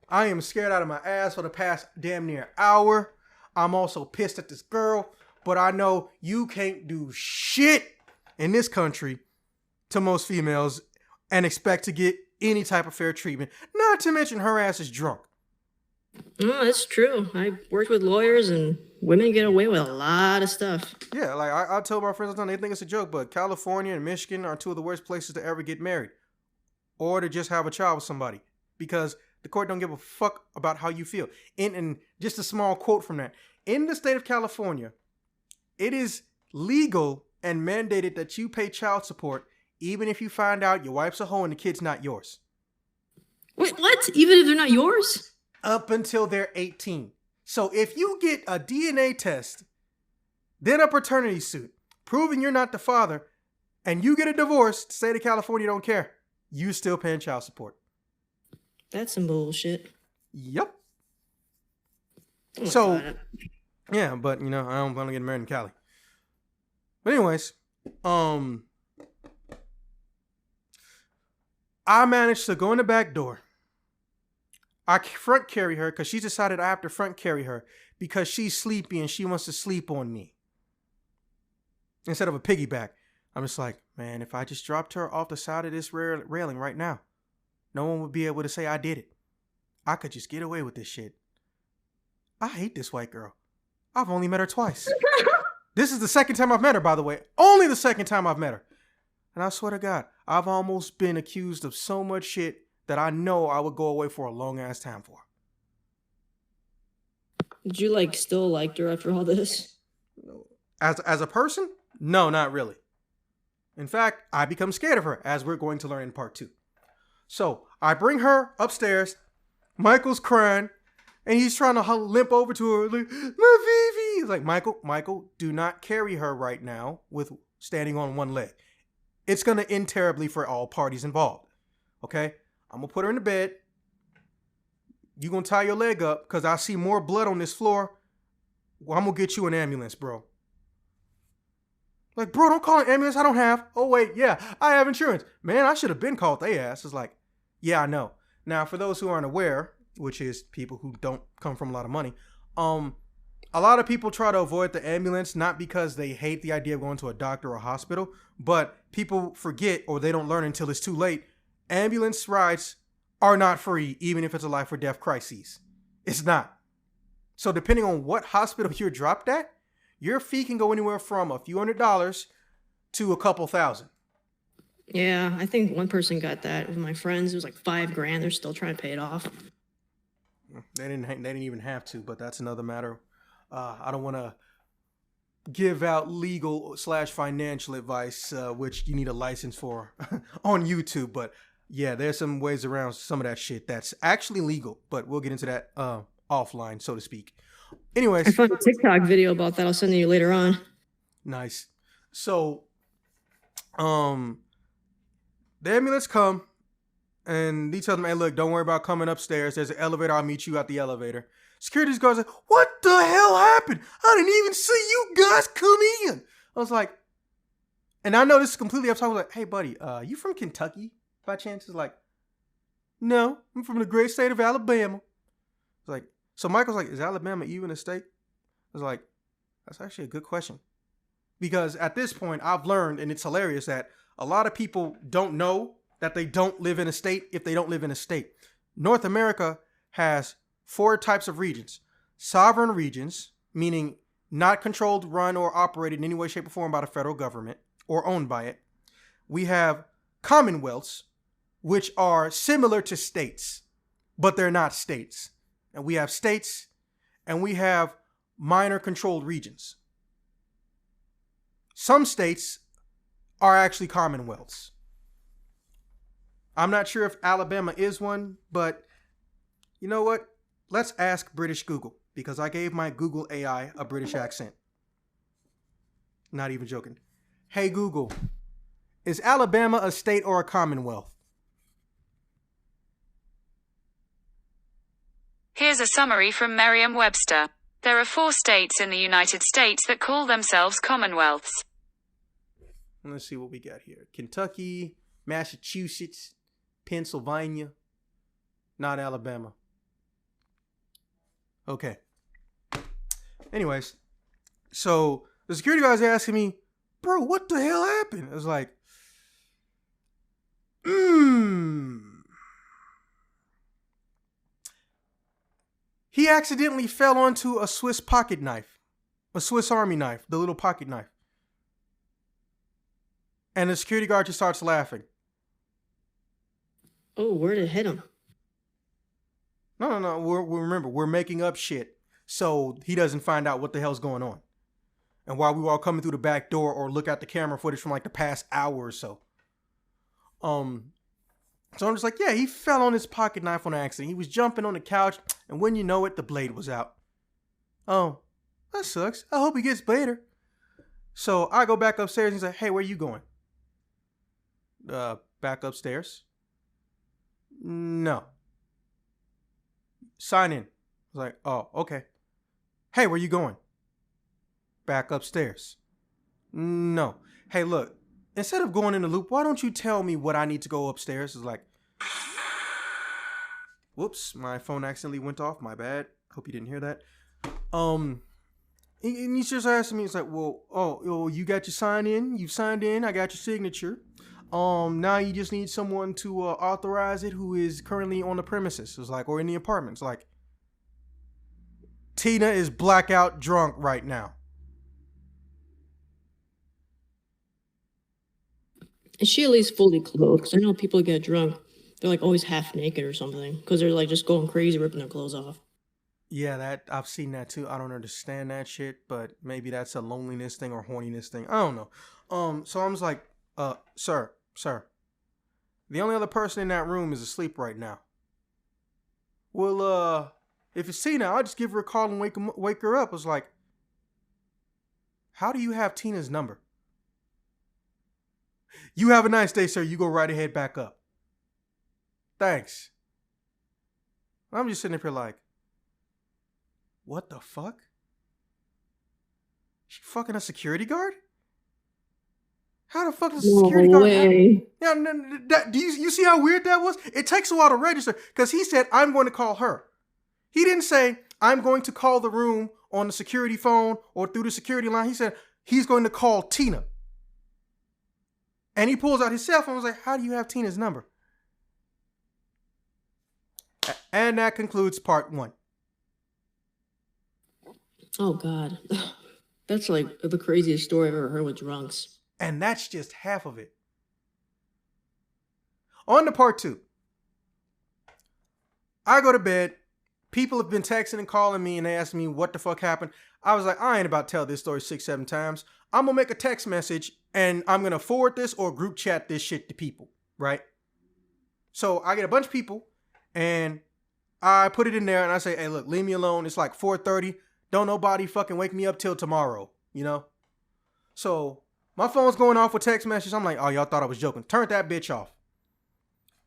I am scared out of my ass for the past damn near hour. I'm also pissed at this girl, but I know you can't do shit in this country to most females and expect to get any type of fair treatment. Not to mention her ass is drunk. No, that's true. I worked with lawyers, and women get away with a lot of stuff. Yeah, like I tell my friends all the time, they think it's a joke, but California and Michigan are two of the worst places to ever get married or to just have a child with somebody because the court don't give a fuck about how you feel. And just a small quote from that. In the state of California, it is legal and mandated that you pay child support even if you find out your wife's a hoe and the kid's not yours. Wait, what? Even if they're not yours? Up until they're 18. So if you get a DNA test, then a paternity suit, proving you're not the father, and you get a divorce, the state of California don't care. You still paying child support. That's some bullshit. Yep. Oh my So, God. yeah, but you know, I don't want to get married in Cali. But anyways, I managed to go in the back door. I front carry her because she decided I have to front carry her because she's sleepy and she wants to sleep on me. Instead of a piggyback. I'm just like, man, if I just dropped her off the side of this railing right now, no one would be able to say I did it. I could just get away with this shit. I hate this white girl. I've only met her twice. This is the second time I've met her, by the way. Only the second time I've met her. And I swear to God, I've almost been accused of so much shit that I know I would go away for a long ass time for. Did you like still liked her after all this? As a person? No, not really. In fact, I become scared of her, as we're going to learn in part 2. So I bring her upstairs. Michael's crying, and he's trying to limp over to her, like, my Vivi. He's like, Michael, do not carry her right now with standing on one leg. It's going to end terribly for all parties involved. Okay? I'm going to put her in the bed. You going to tie your leg up because I see more blood on this floor. Well, I'm going to get you an ambulance, bro. Like, bro, don't call an ambulance. I don't have. Oh, wait, yeah, I have insurance. Man, I should have been called they ass. It's like, yeah, I know. Now, for those who aren't aware, which is people who don't come from a lot of money, a lot of people try to avoid the ambulance, not because they hate the idea of going to a doctor or a hospital, but people forget or they don't learn until it's too late. Ambulance rides are not free, even if it's a life or death crisis. It's not. So depending on what hospital you're dropped at, your fee can go anywhere from a few $100s to a couple thousand. Yeah, I think one person got that with my friends. It was like $5,000. They're still trying to pay it off. They didn't even have to, but that's another matter. I don't want to give out legal / financial advice, which you need a license for on YouTube. But yeah, there's some ways around some of that shit that's actually legal, but we'll get into that offline, so to speak. Anyways, I found a TikTok video about that. I'll send it you later on. Nice. So, the ambulance come, and he tells them, hey, look, don't worry about coming upstairs. There's an elevator. I'll meet you at the elevator. Security guard's like, what the hell happened? I didn't even see you guys come in. I was like, and I know this is completely up top. I was like, hey, buddy, you from Kentucky by chance? He's like, no, I'm from the great state of Alabama. I was like, so Michael's like, is Alabama even a state? I was like, that's actually a good question. Because at this point, I've learned, and it's hilarious, that a lot of people don't know that they don't live in a state if they don't live in a state. North America has 4 types of regions. Sovereign regions, meaning not controlled, run, or operated in any way, shape, or form by the federal government or owned by it. We have commonwealths, which are similar to states, but they're not states. and we have states, and we have minor controlled regions. Some states are actually commonwealths. I'm not sure if Alabama is one, but you know what? Let's ask British Google, because I gave my Google AI a British accent. Not even joking. Hey Google, is Alabama a state or a commonwealth? Here's a summary from Merriam-Webster. There are 4 states in the United States that call themselves commonwealths. Let's see what we got here. Kentucky, Massachusetts, Pennsylvania, not Alabama. Okay. Anyways, so the security guard's asking me, bro, what the hell happened? I was like, He accidentally fell onto a Swiss pocket knife, a Swiss Army knife, the little pocket knife. And the security guard just starts laughing. Oh, where'd it hit him? No. Remember, we're making up shit so he doesn't find out what the hell's going on. And while we were all coming through the back door or look at the camera footage from like the past hour or so. So I'm just like, yeah, he fell on his pocket knife on accident. He was jumping on the couch, and when you know it, the blade was out. Oh, that sucks. I hope he gets better. So I go back upstairs, and he's like, hey, where you going? Back upstairs? No. Sign in. I was like, oh, okay. Hey, where you going? Back upstairs. No. Hey, look. Instead of going in the loop, why don't you tell me what I need to go upstairs? It's like, whoops, my phone accidentally went off. My bad. Hope you didn't hear that. And he's just asking me, it's like, well, you got your sign in. You've signed in. I got your signature. Now you just need someone to authorize it who is currently on the premises. It's like, or in the apartment. It's like, Tina is blackout drunk right now. Is she at least fully clothed? Because I know people get drunk, they're like always half naked or something. Because they're like just going crazy, ripping their clothes off. Yeah, that I've seen that too. I don't understand that shit, but maybe that's a loneliness thing or horniness thing. I don't know. So I'm just like, sir. The only other person in that room is asleep right now. Well, if it's Tina, I'll just give her a call and wake her up. I was like, how do you have Tina's number? You have a nice day, sir. You go right ahead back up. Thanks. I'm just sitting up here like, what the fuck? She fucking a security guard? How the fuck does a security guard have... Do you see how weird that was? It takes a while to register because he said, I'm going to call her. He didn't say, I'm going to call the room on the security phone or through the security line. He said, he's going to call Tina. And he pulls out his cell phone and was like, how do you have Tina's number? And that concludes part 1. Oh, God. That's like the craziest story I've ever heard with drunks. And that's just half of it. On to part 2. I go to bed. People have been texting and calling me and they ask me what the fuck happened. I was like, I ain't about to tell this story 6-7 times. I'm going to make a text message and I'm going to forward this or group chat this shit to people, right? So I get a bunch of people and I put it in there and I say, hey, look, leave me alone. It's like 4:30. Don't nobody fucking wake me up till tomorrow, you know? So my phone's going off with text messages. I'm like, oh, y'all thought I was joking. Turn that bitch off.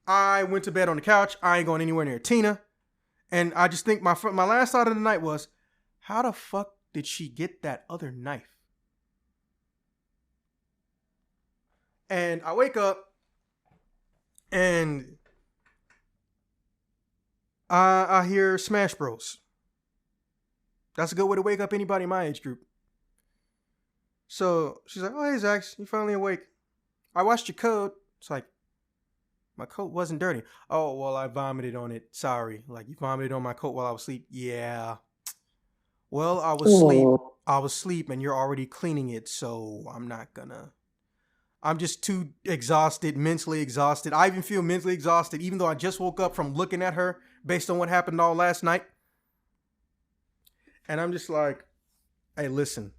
I went to bed on the couch. I ain't going anywhere near Tina. And I just think my last thought of the night was, how the fuck did she get that other knife? And I wake up and I hear Smash Bros. That's a good way to wake up anybody in my age group. So she's like, oh, hey, Zax, you finally awake. I watched your coat. It's like, my coat wasn't dirty. Oh, well, I vomited on it. Sorry. Like, you vomited on my coat while I was asleep? Yeah. Well, I was asleep. I was asleep and you're already cleaning it, so I'm just too exhausted, mentally exhausted. I even feel mentally exhausted, even though I just woke up from looking at her based on what happened all last night. And I'm just like, hey, listen.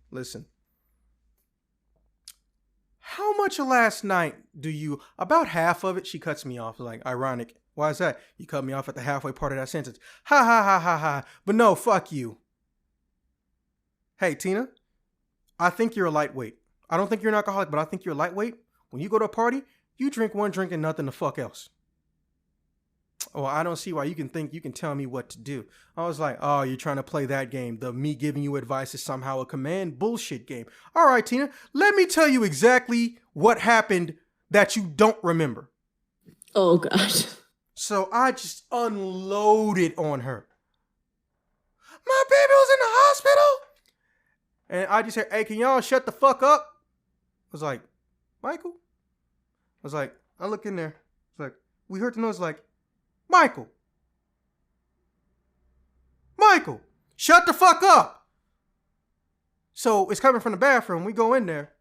How much of last night do you, about half of it, she cuts me off. Like, ironic. Why is that? You cut me off at the halfway part of that sentence. Ha ha ha ha ha. But no, fuck you. Hey, Tina, I think you're a lightweight. I don't think you're an alcoholic, but I think you're a lightweight. When you go to a party, you drink one drink and nothing the fuck else. Oh, I don't see why you can think you can tell me what to do. I was like, oh, you're trying to play that game. The me giving you advice is somehow a command bullshit game. All right, Tina, let me tell you exactly what happened that you don't remember. Oh, God. So I just unloaded on her. My baby was in the hospital. And I just said, hey, can y'all shut the fuck up? I was like, Michael? I was like, I look in there. It's like, we heard the noise like, Michael, shut the fuck up. So it's coming from the bathroom. We go in there.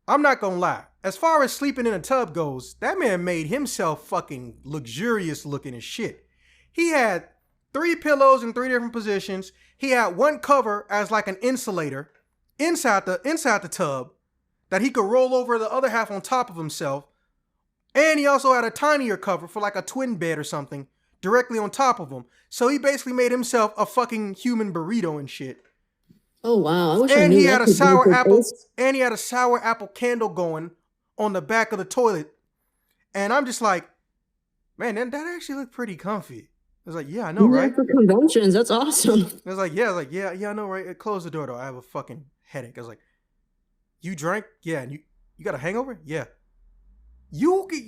I'm not gonna lie. As far as sleeping in a tub goes, that man made himself fucking luxurious looking as shit. He had 3 pillows in 3 different positions. He had one cover as like an insulator inside the tub that he could roll over the other half on top of himself. And he also had a tinier cover for like a twin bed or something directly on top of him. So he basically made himself a fucking human burrito and shit. Oh, wow. I wish I And knew he that had a could be sour for apple, taste. and he had a sour apple candle going on the back of the toilet. And I'm just like, man, that actually looked pretty comfy. I was like, yeah, I know, right? For conventions, that's awesome. I was like, yeah, I know, right? Close the door though. I have a fucking headache. I was like, you drank? Yeah, and you got a hangover? Yeah.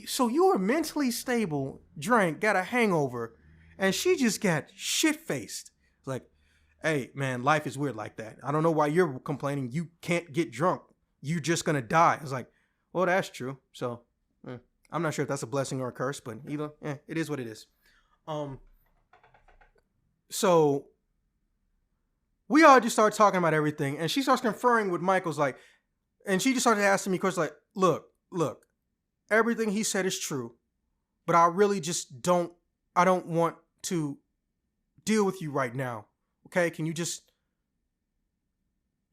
So you were mentally stable, drank, got a hangover, and she just got shit-faced. Like, hey, man, life is weird like that. I don't know why you're complaining. You can't get drunk. You're just gonna die. I was like, well, that's true. So, I'm not sure if that's a blessing or a curse, but either, it is what it is. So we all just started talking about everything, and she starts conferring with Michael's like, and she just started asking me questions like, look, everything he said is true, but I really just I don't want to deal with you right now. Okay, can you just,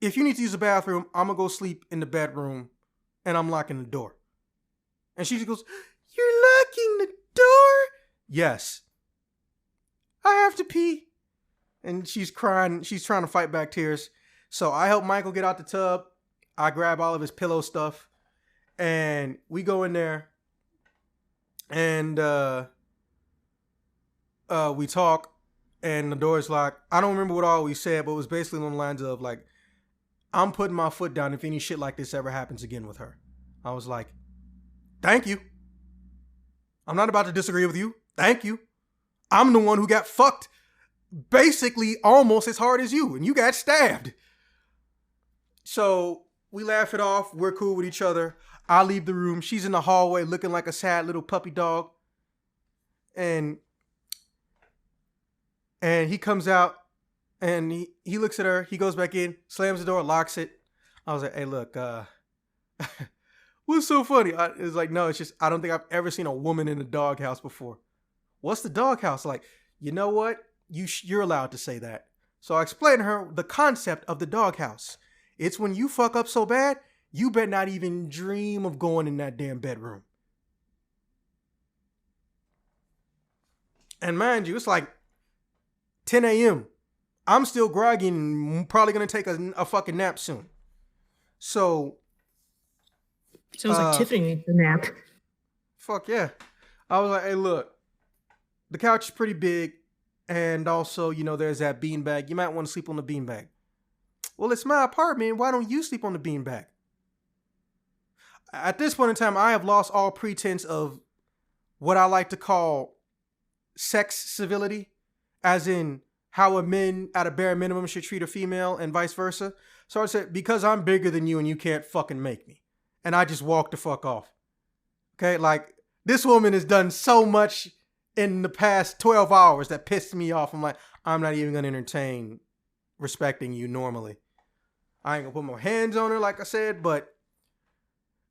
if you need to use the bathroom, I'm gonna go sleep in the bedroom and I'm locking the door. And she just goes, you're locking the door? Yes. I have to pee. And she's crying. She's trying to fight back tears. So I help Michael get out the tub. I grab all of his pillow stuff. And we go in there. And we talk. And the door's locked. I don't remember what all we said, but it was basically along the lines of like, I'm putting my foot down if any shit like this ever happens again with her. I was like, thank you. I'm not about to disagree with you. Thank you. I'm the one who got fucked basically almost as hard as you, and you got stabbed. So we laugh it off. We're cool with each other. I leave the room. She's in the hallway looking like a sad little puppy dog. And he comes out and he looks at her. He goes back in, slams the door, locks it. I was like, hey, look, what's so funny? It's like, no, it's just, I don't think I've ever seen a woman in a doghouse before. What's the doghouse? Like, you know what? You're allowed to say that. So I explained to her the concept of the doghouse. It's when you fuck up so bad, you better not even dream of going in that damn bedroom. And mind you, it's like 10 a.m. I'm still groggy and probably going to take a fucking nap soon. So. Sounds like Tiffany needs a nap. Fuck yeah. I was like, hey, look. The couch is pretty big. And also, there's that beanbag. You might want to sleep on the beanbag. Well, it's my apartment. Why don't you sleep on the beanbag? At this point in time, I have lost all pretense of what I like to call sex civility, as in how a man at a bare minimum should treat a female and vice versa. So I said, because I'm bigger than you and you can't fucking make me. And I just walked the fuck off. Okay, like this woman has done so much in the past 12 hours that pissed me off. I'm like, I'm not even going to entertain respecting you normally. I ain't going to put my hands on her, like I said, but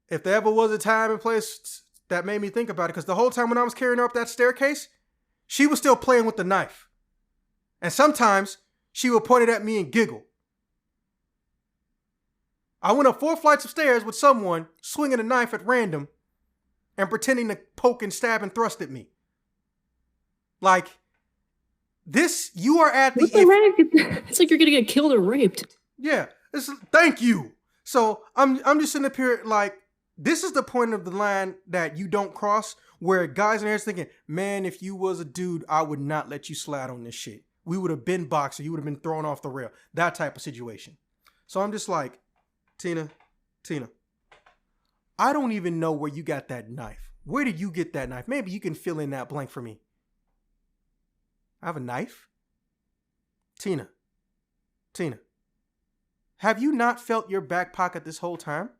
if there ever was a time and place that made me think about it, because the whole time when I was carrying her up that staircase, she was still playing with the knife. And sometimes she would point it at me and giggle. I went up 4 flights of stairs with someone swinging a knife at random and pretending to poke and stab and thrust at me. Like, this, you are at What the heck? It's like you're gonna get killed or raped. Yeah, thank you. So I'm just sitting up here like, this is the point of the line that you don't cross, where guys in there is thinking, man, if you was a dude, I would not let you slide on this shit. We would have been boxer. You would have been thrown off the rail. That type of situation. So I'm just like, Tina, I don't even know where you got that knife. Where did you get that knife? Maybe you can fill in that blank for me. I have a knife? Tina, have you not felt your back pocket this whole time?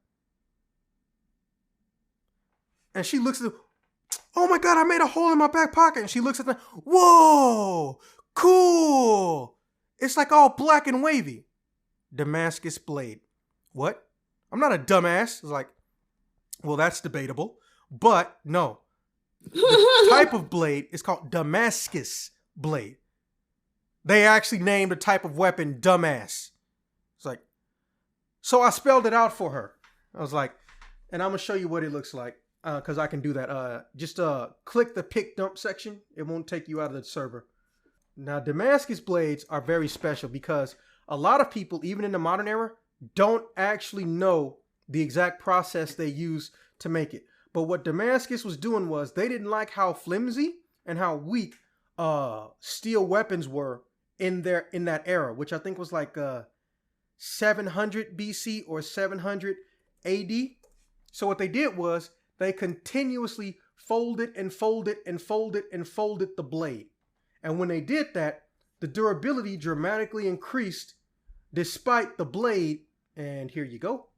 And she looks at the, oh my God, I made a hole in my back pocket. And she looks at the, whoa, cool. It's like all black and wavy. Damascus blade. What? I'm not a dumbass. It's like, well, that's debatable. But no. The type of blade is called Damascus blade. They actually named the type of weapon dumbass. It's like, so I spelled it out for her. I was like, and I'm going to show you what it looks like. Because I can do that. Just click the pick dump section. It won't take you out of the server. Now, Damascus blades are very special because a lot of people, even in the modern era, don't actually know the exact process they use to make it. But what Damascus was doing was they didn't like how flimsy and how weak steel weapons were in that era, which I think was like 700 BC or 700 AD. So what they did was they continuously folded and folded and folded and folded the blade. And when they did that, the durability dramatically increased despite the blade, and here you go.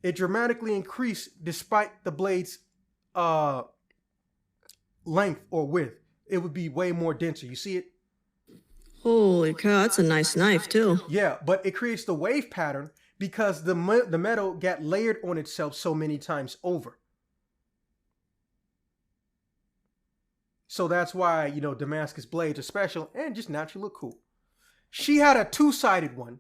It dramatically increased despite the blade's length or width. It would be way more denser. You see it? Holy cow, that's a nice knife too. Yeah, but it creates the wave pattern because the metal got layered on itself so many times over. So that's why, you know, Damascus blades are special and just naturally look cool. She had a two-sided one,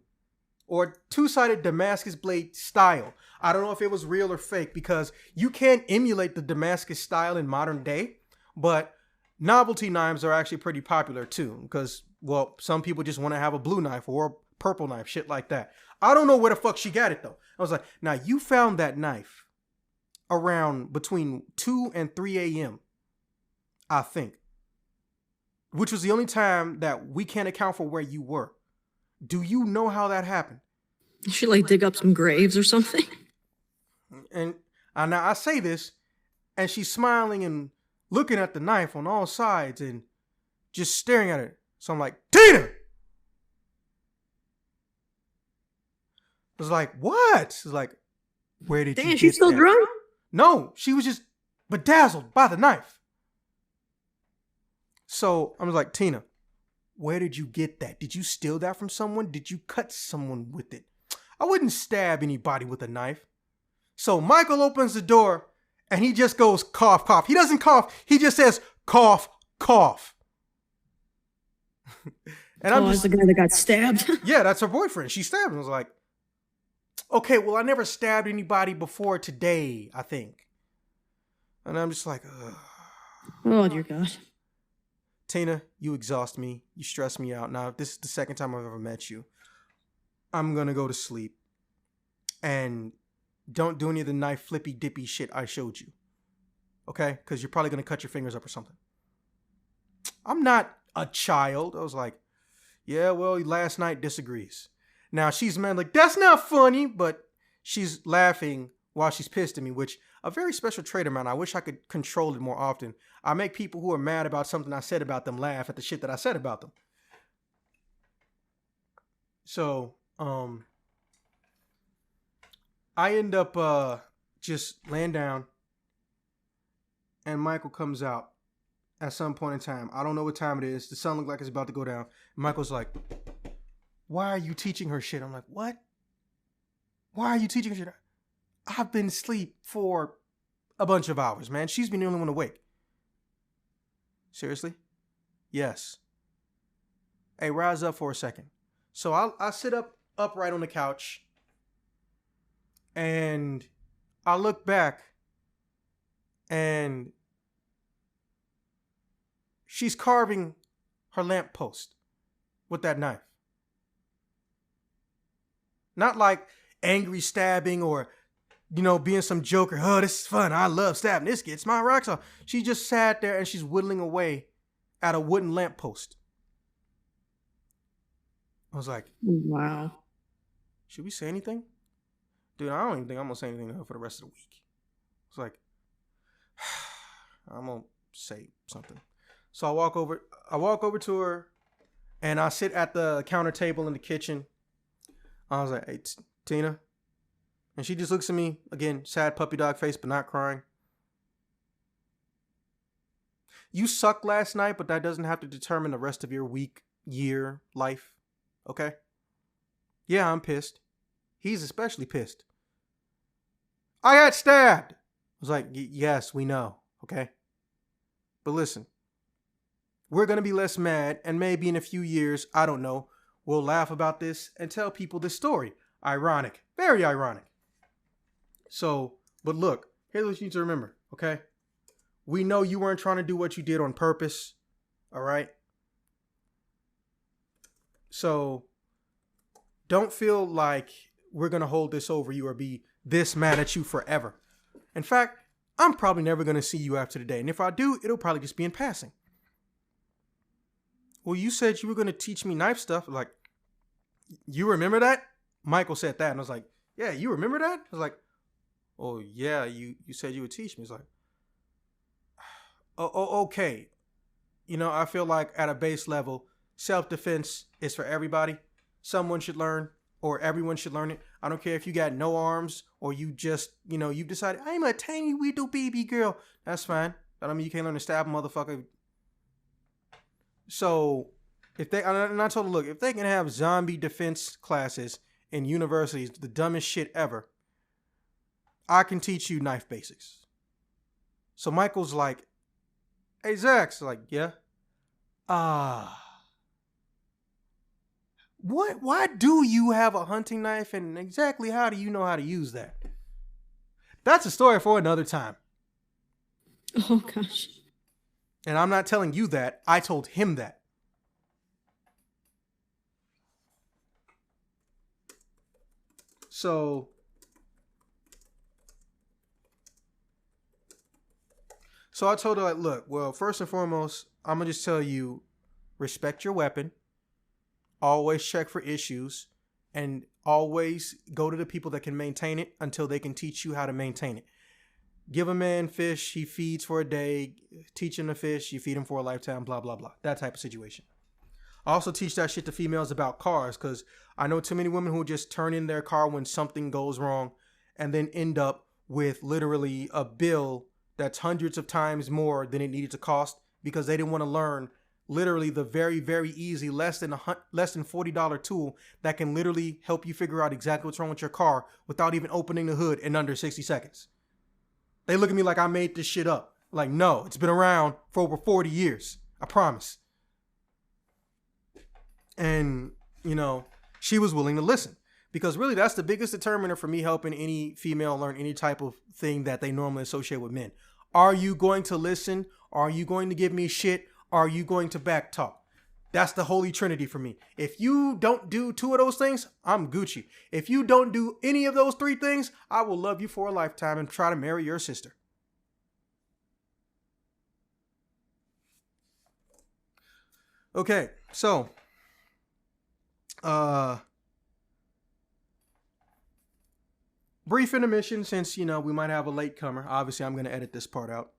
or two-sided Damascus blade style. I don't know if it was real or fake because you can't emulate the Damascus style in modern day, but novelty knives are actually pretty popular too because, well, some people just want to have a blue knife or a purple knife, shit like that. I don't know where the fuck she got it though. I was like, now you found that knife around between 2 and 3 a.m., I think, which was the only time that we can't account for where you were. Do you know how that happened? You should like dig up some graves or something. And now I say this, and she's smiling and looking at the knife on all sides and just staring at it. So I'm like, Tina! I was like, what? It's like, where did you get that? She's still drunk? No, she was just bedazzled by the knife. So I was like, Tina, where did you get that? Did you steal that from someone? Did you cut someone with it? I wouldn't stab anybody with a knife. So Michael opens the door and he just goes, cough, cough. He doesn't cough. He just says, cough, cough. And I'm just, the guy that got stabbed. yeah, that's her boyfriend. She stabbed him. I was like, okay, well, I never stabbed anybody before today, I think. And I'm just like, ugh. Oh, dear God. Tina, you exhaust me. You stress me out. Now, if this is the second time I've ever met you, I'm going to go to sleep. And don't do any of the knife flippy dippy shit I showed you. Okay? Because you're probably going to cut your fingers up or something. I'm not a child. I was like, yeah, well, last night disagrees. Now, she's mad like, that's not funny. But she's laughing while she's pissed at me, which a very special trait of mine. I wish I could control it more often. I make people who are mad about something I said about them laugh at the shit that I said about them. So, I end up just laying down and Michael comes out at some point in time. I don't know what time it is. The sun looks like it's about to go down. Michael's like, why are you teaching her shit? I'm like, what? Why are you teaching her shit? I've been asleep for a bunch of hours, man. She's been the only one awake. Seriously? Yes. hey, rise up for a second. So I sit upright on the couch, and I look back, and she's carving her lamppost with that knife. Not like angry stabbing or, being some joker. Oh, this is fun. I love stabbing. This gets my rocks off. She just sat there and she's whittling away at a wooden lamppost. I was like, Wow. should we say anything? Dude, I don't even think I'm going to say anything to her for the rest of the week. It's like, I'm going to say something. So I walk over to her, and I sit at the counter table in the kitchen. I was like, hey, Tina. And she just looks at me, again, sad puppy dog face, but not crying. You sucked last night, but that doesn't have to determine the rest of your week, year, life. Okay? Yeah, I'm pissed. He's especially pissed. I got stabbed. I was like, yes, we know. Okay? But listen, we're going to be less mad, and maybe in a few years, I don't know, we'll laugh about this and tell people this story. Ironic. Very ironic. So, but look, here's what you need to remember, okay? We know you weren't trying to do what you did on purpose, all right? So, don't feel like we're going to hold this over you or be this mad at you forever. In fact, I'm probably never going to see you after today. And if I do, it'll probably just be in passing. Well, you said you were going to teach me knife stuff. Like, you remember that? Michael said that. And I was like, yeah, you remember that? I was like, oh, yeah, you said you would teach me. It's like, oh, okay. I feel like at a base level, self-defense is for everybody. Someone should learn, or everyone should learn it. I don't care if you got no arms, or you just, you've decided, I'm a tiny little baby girl. That's fine. That don't mean you can't learn to stab a motherfucker. So, and I told her, look, if they can have zombie defense classes in universities, the dumbest shit ever, I can teach you knife basics. So Michael's like, hey, Zax. Like, yeah. Why do you have a hunting knife, and exactly how do you know how to use that? That's a story for another time. Oh, gosh. And I'm not telling you that. I told him that. So I told her, like, look, well, first and foremost, I'm going to just tell you, respect your weapon. Always check for issues. And always go to the people that can maintain it until they can teach you how to maintain it. Give a man fish, he feeds for a day. Teach him to fish, you feed him for a lifetime, blah, blah, blah. That type of situation. I also teach that shit to females about cars, because I know too many women who just turn in their car when something goes wrong and then end up with literally a bill that's hundreds of times more than it needed to cost because they didn't want to learn literally the very, very easy, less than $40 tool that can literally help you figure out exactly what's wrong with your car without even opening the hood in under 60 seconds. They look at me like I made this shit up. Like, no, it's been around for over 40 years. I promise. And, she was willing to listen. Because really, that's the biggest determiner for me helping any female learn any type of thing that they normally associate with men. Are you going to listen? Are you going to give me shit? Are you going to back talk? That's the holy trinity for me. If you don't do two of those things, I'm Gucci. If you don't do any of those three things, I will love you for a lifetime and try to marry your sister. Okay, so brief intermission since, we might have a late comer. Obviously, I'm going to edit this part out.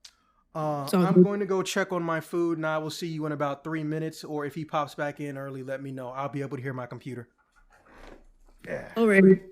I'm going to go check on my food, and I will see you in about 3 minutes. Or if he pops back in early, let me know. I'll be able to hear my computer. Yeah. Alrighty.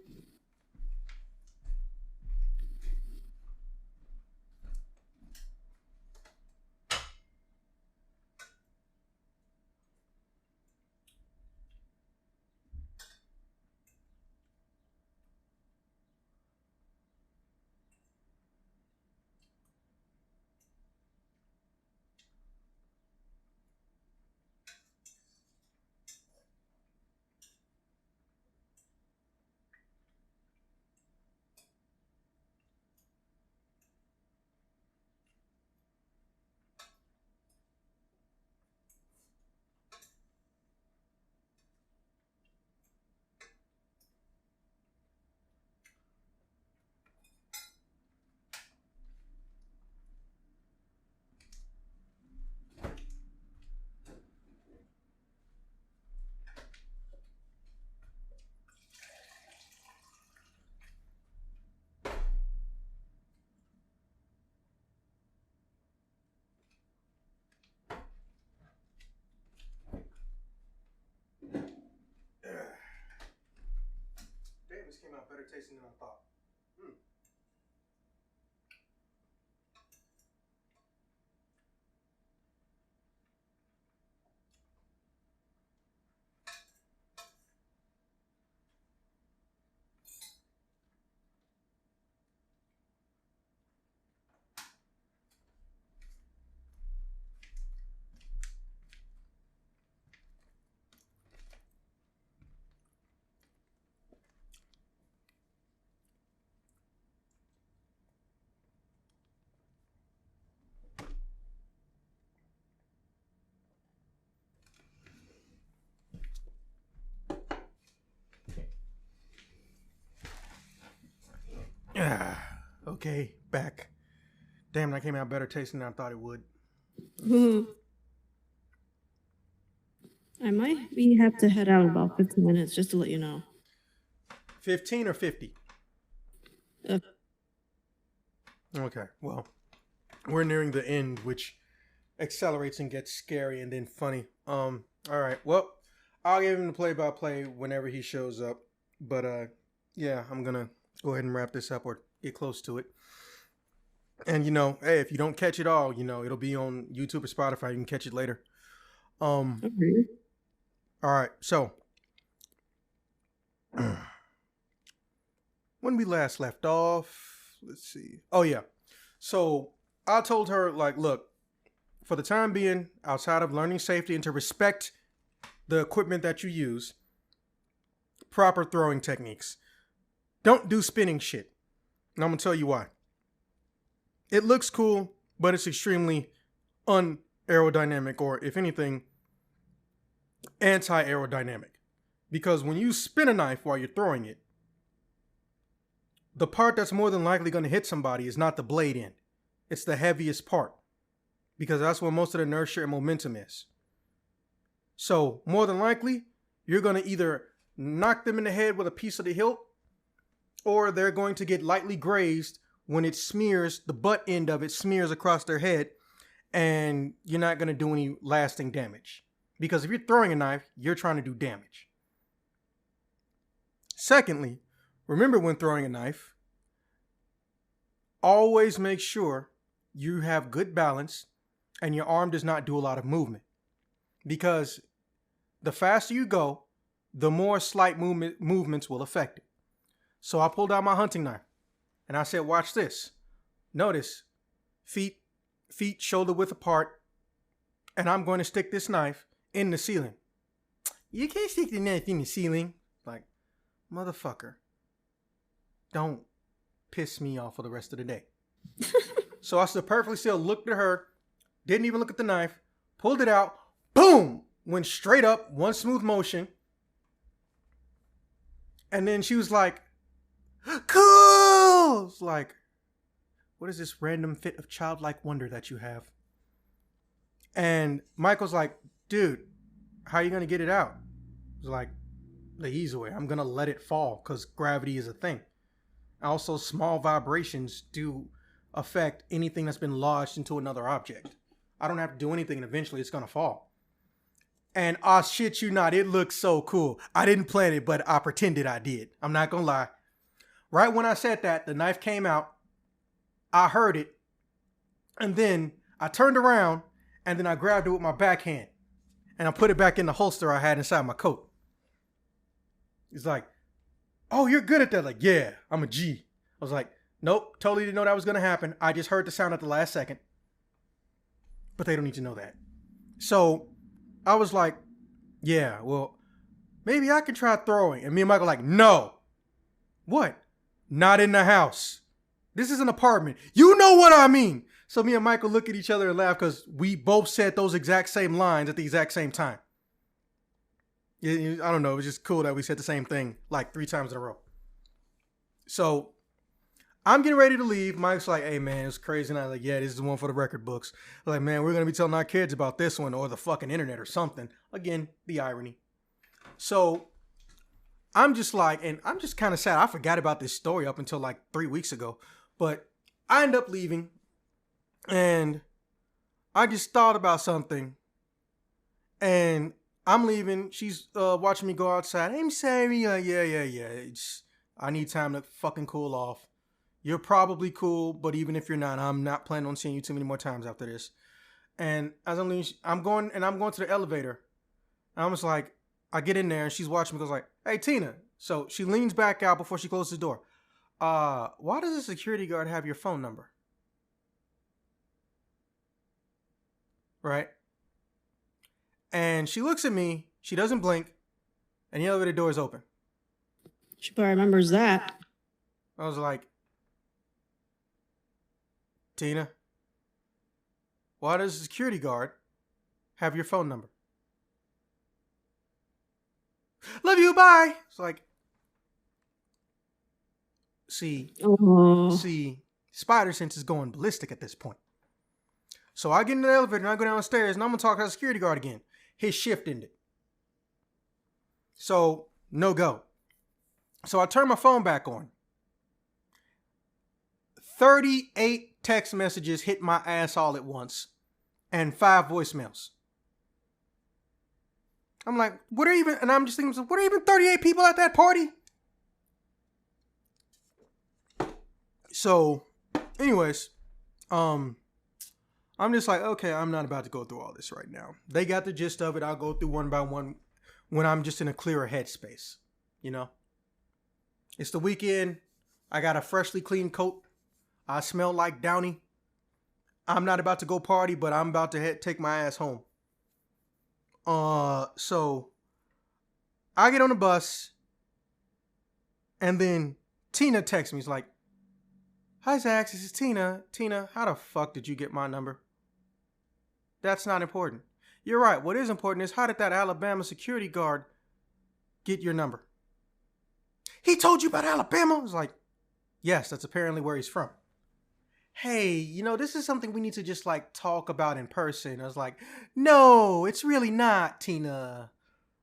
tasting than I thought. Okay, back. Damn, that came out better tasting than I thought it would. I might have to head out in about 15 minutes, just to let you know. 15 or 50? Uh, Okay, well, we're nearing the end, which accelerates and gets scary and then funny. All right, well, I'll give him the play-by-play whenever he shows up. But, yeah, I'm going to go ahead and wrap this up or get close to it. And, hey, if you don't catch it all, it'll be on YouTube or Spotify. You can catch it later. okay. All right, so when we last left off, let's see. Oh, yeah. So I told her, like, look, for the time being, outside of learning safety and to respect the equipment that you use, proper throwing techniques. Don't do spinning shit. And I'm going to tell you why. It looks cool, but it's extremely unaerodynamic, or if anything, anti-aerodynamic. Because when you spin a knife while you're throwing it, the part that's more than likely going to hit somebody is not the blade end. It's the heaviest part. Because that's where most of the inertia and momentum is. So, more than likely, you're going to either knock them in the head with a piece of the hilt, or they're going to get lightly grazed when it smears, the butt end of it smears across their head, and you're not going to do any lasting damage. Because if you're throwing a knife, you're trying to do damage. Secondly, remember when throwing a knife, always make sure you have good balance and your arm does not do a lot of movement. Because the faster you go, the more slight movements will affect it. So I pulled out my hunting knife and I said, watch this. Notice, feet shoulder width apart, and I'm going to stick this knife in the ceiling. You can't stick the knife in the ceiling. Like, motherfucker, don't piss me off for the rest of the day. So I stood perfectly still, looked at her, didn't even look at the knife, pulled it out, boom, went straight up, one smooth motion. And then she was like, cool! It's like, what is this random fit of childlike wonder that you have? And Michael's like, dude, how are you going to get it out? It's like, the easy way. I'm going to let it fall because gravity is a thing. Also, small vibrations do affect anything that's been lodged into another object. I don't have to do anything and eventually it's going to fall. And I shit you not, it looks so cool. I didn't plan it, but I pretended I did. I'm not going to lie. Right when I said that, the knife came out. I heard it. And then I turned around and then I grabbed it with my backhand. And I put it back in the holster I had inside my coat. It's like, oh, you're good at that. Like, yeah, I'm a G. I was like, nope, totally didn't know that was going to happen. I just heard the sound at the last second. But they don't need to know that. So I was like, yeah, well, maybe I can try throwing. And me and Michael were like, no. What? Not in the house. This is an apartment. You know what I mean. So me and Michael look at each other and laugh because we both said those exact same lines at the exact same time. I don't know. It was just cool that we said the same thing like 3 times in a row. So I'm getting ready to leave. Mike's like, hey, man, it's crazy. And I'm like, yeah, this is the one for the record books. I'm like, man, we're going to be telling our kids about this one or the fucking internet or something. Again, the irony. So I'm just like, and I'm just kind of sad. I forgot about this story up until like 3 weeks ago. But I end up leaving. And I just thought about something. And I'm leaving. She's watching me go outside. I'm sorry. Yeah. I need time to fucking cool off. You're probably cool, but even if you're not, I'm not planning on seeing you too many more times after this. And as I'm going to the elevator. And I'm just like, I get in there and she's watching me, goes like, hey, Tina. So she leans back out before she closes the door. Why does the security guard have your phone number? Right? And she looks at me, she doesn't blink, and the elevator door is open. She probably remembers that. I was like, Tina, why does the security guard have your phone number? Love you, bye. It's like, see, spider sense is going ballistic at this point. So I get in the elevator and I go downstairs and I'm going to talk to the security guard again. His shift ended. So, no go. So I turn my phone back on. 38 text messages hit my ass all at once. And 5 voicemails. I'm like, and I'm just thinking, what are even 38 people at that party? So, anyways, I'm just like, okay, I'm not about to go through all this right now. They got the gist of it. I'll go through one by one when I'm just in a clearer headspace, you know? It's the weekend. I got a freshly clean coat. I smell like Downy. I'm not about to go party, but I'm about to take my ass home. So I get on the bus and then Tina texts me. She's like, hi, Zach, this is Tina. Tina, how the fuck did you get my number? That's not important. You're right. What is important is how did that Alabama security guard get your number? He told you about Alabama? I was like, yes, that's apparently where he's from. Hey, you know, this is something we need to just like talk about in person. I was like, no, it's really not, Tina.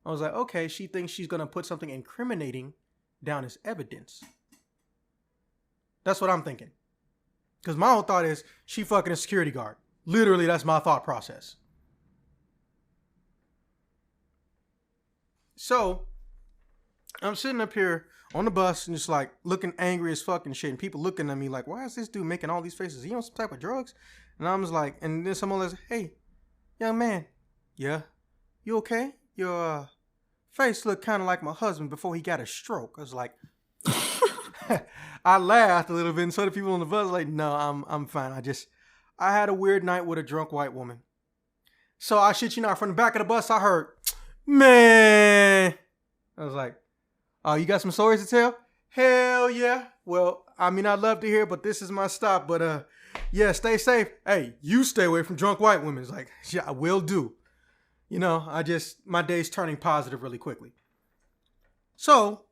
I was like, okay, she thinks she's going to put something incriminating down as evidence. That's what I'm thinking. Because my whole thought is she fucking a security guard. Literally, that's my thought process. So, I'm sitting up here on the bus and just like looking angry as fucking shit. And people looking at me like, why is this dude making all these faces? Is he on some type of drugs? And I'm just like, and then someone was, hey, young man. Yeah? You okay? Your face looked kind of like my husband before he got a stroke. I was like, I laughed a little bit. And so the people on the bus like, no, I'm fine. I had a weird night with a drunk white woman. So I shit you not, from the back of the bus, I heard, man. I was like, oh, you got some stories to tell? Hell yeah. Well, I mean, I'd love to hear, but this is my stop. But yeah, stay safe. Hey, you stay away from drunk white women. It's like, yeah, I will do. You know, my day's turning positive really quickly. So,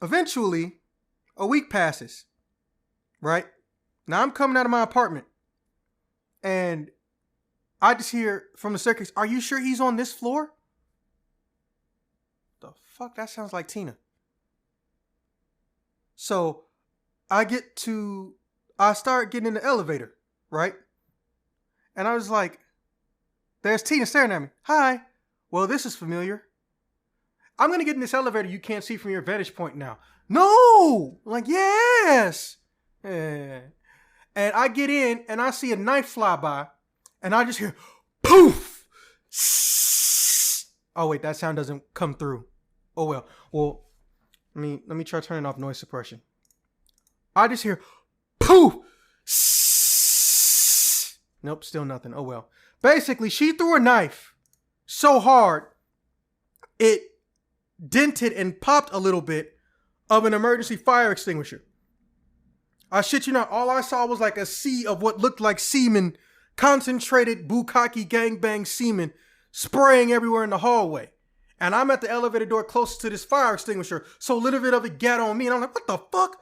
eventually, a week passes. Right? Now I'm coming out of my apartment. And I just hear from the staircase, are you sure he's on this floor? The fuck? That sounds like Tina. So I start getting in the elevator, right? And I was like, there's Tina staring at me. Hi. Well, this is familiar. I'm going to get in this elevator you can't see from your vantage point now. No! I'm like, yes! Yeah. And I get in and I see a knife fly by and I just hear poof! Oh, wait, that sound doesn't come through. Oh, well. Well, let me try turning off noise suppression. I just hear poof! Nope, still nothing. Oh, well. Basically, she threw a knife so hard, it dented and popped a little bit of an emergency fire extinguisher. I shit you not, all I saw was like a sea of what looked like semen, concentrated bukkake gangbang semen, spraying everywhere in the hallway. And I'm at the elevator door closest to this fire extinguisher, so a little bit of it got on me, and I'm like, what the fuck?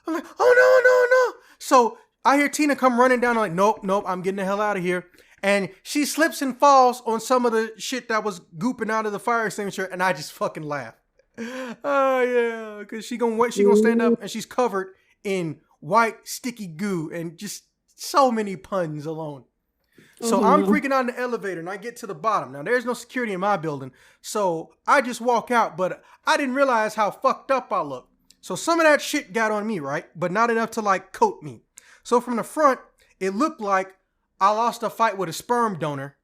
I'm like, oh no. So I hear Tina come running down, I'm like, nope, I'm getting the hell out of here. And she slips and falls on some of the shit that was gooping out of the fire extinguisher, and I just fucking laugh. Oh yeah, because she gonna stand up and she's covered in white sticky goo and just so many puns alone. So I'm freaking out in the elevator and I get to the bottom. Now there's no security in my building, so I just walk out, but I didn't realize how fucked up I look. So some of that shit got on me, right? But not enough to like coat me. So from the front, it looked like I lost a fight with a sperm donor.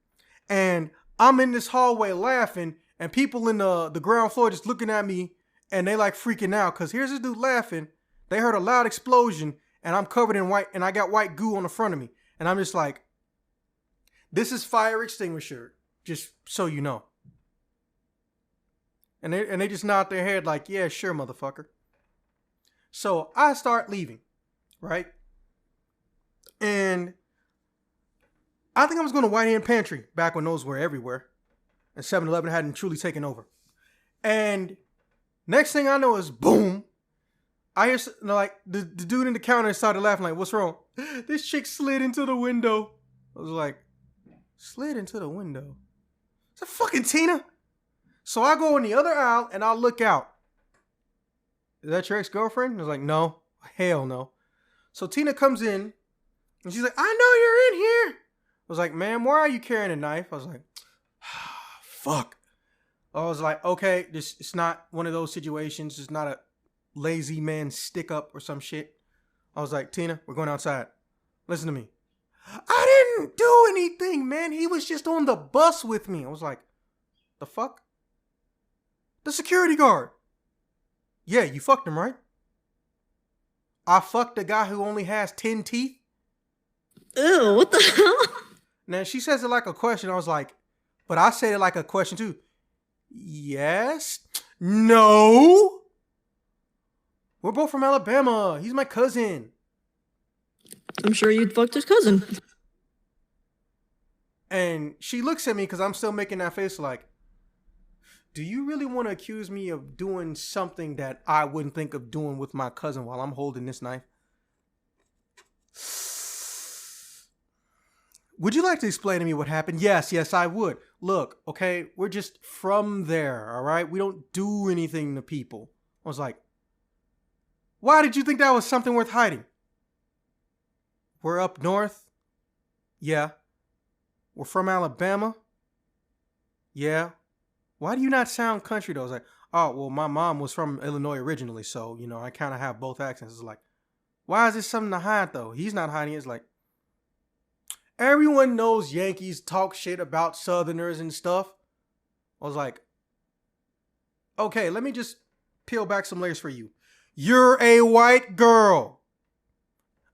And I'm in this hallway laughing, and people in the ground floor just looking at me, and they like freaking out. Because here's this dude laughing. They heard a loud explosion, and I'm covered in white, and I got white goo on the front of me. And I'm just like, this is fire extinguisher, just so you know. And they just nod their head like, yeah, sure, motherfucker. So I start leaving, right? And I think I was going to White Hand Pantry back when those were everywhere. And 7-Eleven hadn't truly taken over. And next thing I know is boom. I hear like the dude in the counter started laughing like, what's wrong? This chick slid into the window. I was like, slid into the window? Is that fucking Tina? So I go in the other aisle and I look out. Is that your ex-girlfriend? I was like, no. Hell no. So Tina comes in and she's like, I know you're in here. I was like, ma'am, why are you carrying a knife? I was like, fuck. I was like, okay, it's not one of those situations. It's not a lazy man stick up or some shit. I was like, Tina, we're going outside. Listen to me. I didn't do anything, man. He was just on the bus with me. I was like, the fuck? The security guard. Yeah, you fucked him, right? I fucked a guy who only has 10 teeth. Ew, what the hell? Now, she says it like a question. I was like, but I said it like a question too. Yes. No. We're both from Alabama. He's my cousin. I'm sure you'd fucked his cousin. And she looks at me because I'm still making that face like, do you really want to accuse me of doing something that I wouldn't think of doing with my cousin while I'm holding this knife? Would you like to explain to me what happened? Yes, I would. Look, okay, we're just from there, all right? We don't do anything to people. I was like, why did you think that was something worth hiding? We're up north? Yeah. We're from Alabama? Yeah. Why do you not sound country though? I was like, oh, well, my mom was from Illinois originally, so, you know, I kind of have both accents. It's like, why is this something to hide though? He's not hiding it. It's like, everyone knows Yankees talk shit about Southerners and stuff. I was like, okay, let me just peel back some layers for you. You're a white girl.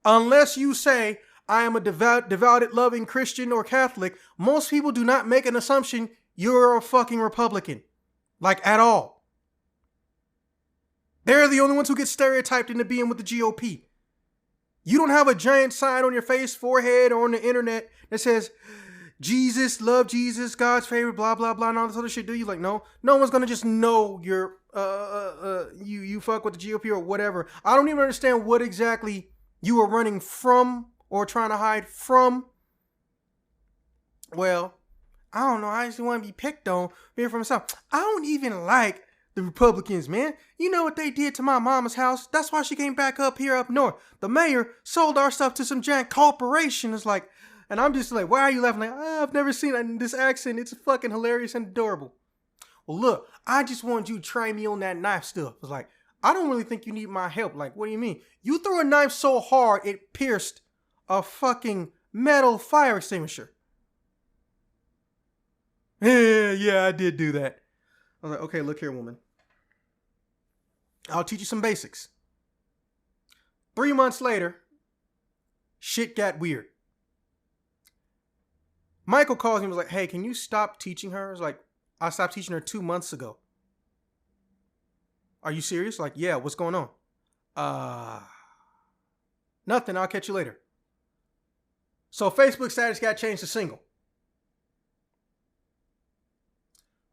Unless you say, I am a devoted, loving Christian or Catholic, most people do not make an assumption you're a fucking Republican. Like, at all. They're the only ones who get stereotyped into being with the GOP. You don't have a giant sign on your face, forehead, or on the internet that says, Jesus, love Jesus, God's favorite, blah, blah, blah, and all this other shit, do you? Like, no one's gonna just know you're, you fuck with the GOP or whatever. I don't even understand what exactly you were running from or trying to hide from. Well, I don't know. I just want to be picked on being from the South. I don't even like the Republicans, man. You know what they did to my mama's house? That's why she came back up here up north. The mayor sold our stuff to some giant corporation. It's like, and I'm just like, why are you laughing? Like, I've never seen this accent. It's fucking hilarious and adorable. Well, look, I just wanted you to try me on that knife stuff. It's like, I don't really think you need my help. Like, what do you mean? You threw a knife so hard it pierced a fucking metal fire extinguisher. Yeah, I did do that. I was like, okay, look here, woman. I'll teach you some basics. 3 months later, shit got weird. Michael calls me and was like, hey, can you stop teaching her? I was like, I stopped teaching her 2 months ago. Are you serious? Like, yeah, what's going on? Nothing, I'll catch you later. So Facebook status got changed to single.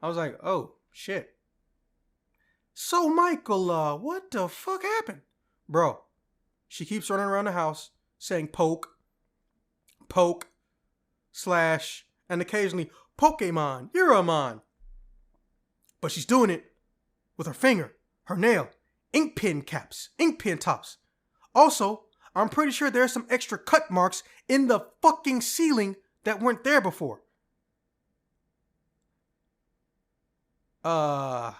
I was like, oh, shit. So, Michael, what the fuck happened? Bro, she keeps running around the house saying poke, slash, and occasionally, Pokemon, you're a mon. But she's doing it with her finger, her nail, ink pen caps, ink pen tops. Also, I'm pretty sure there's some extra cut marks in the fucking ceiling that weren't there before. Yeah,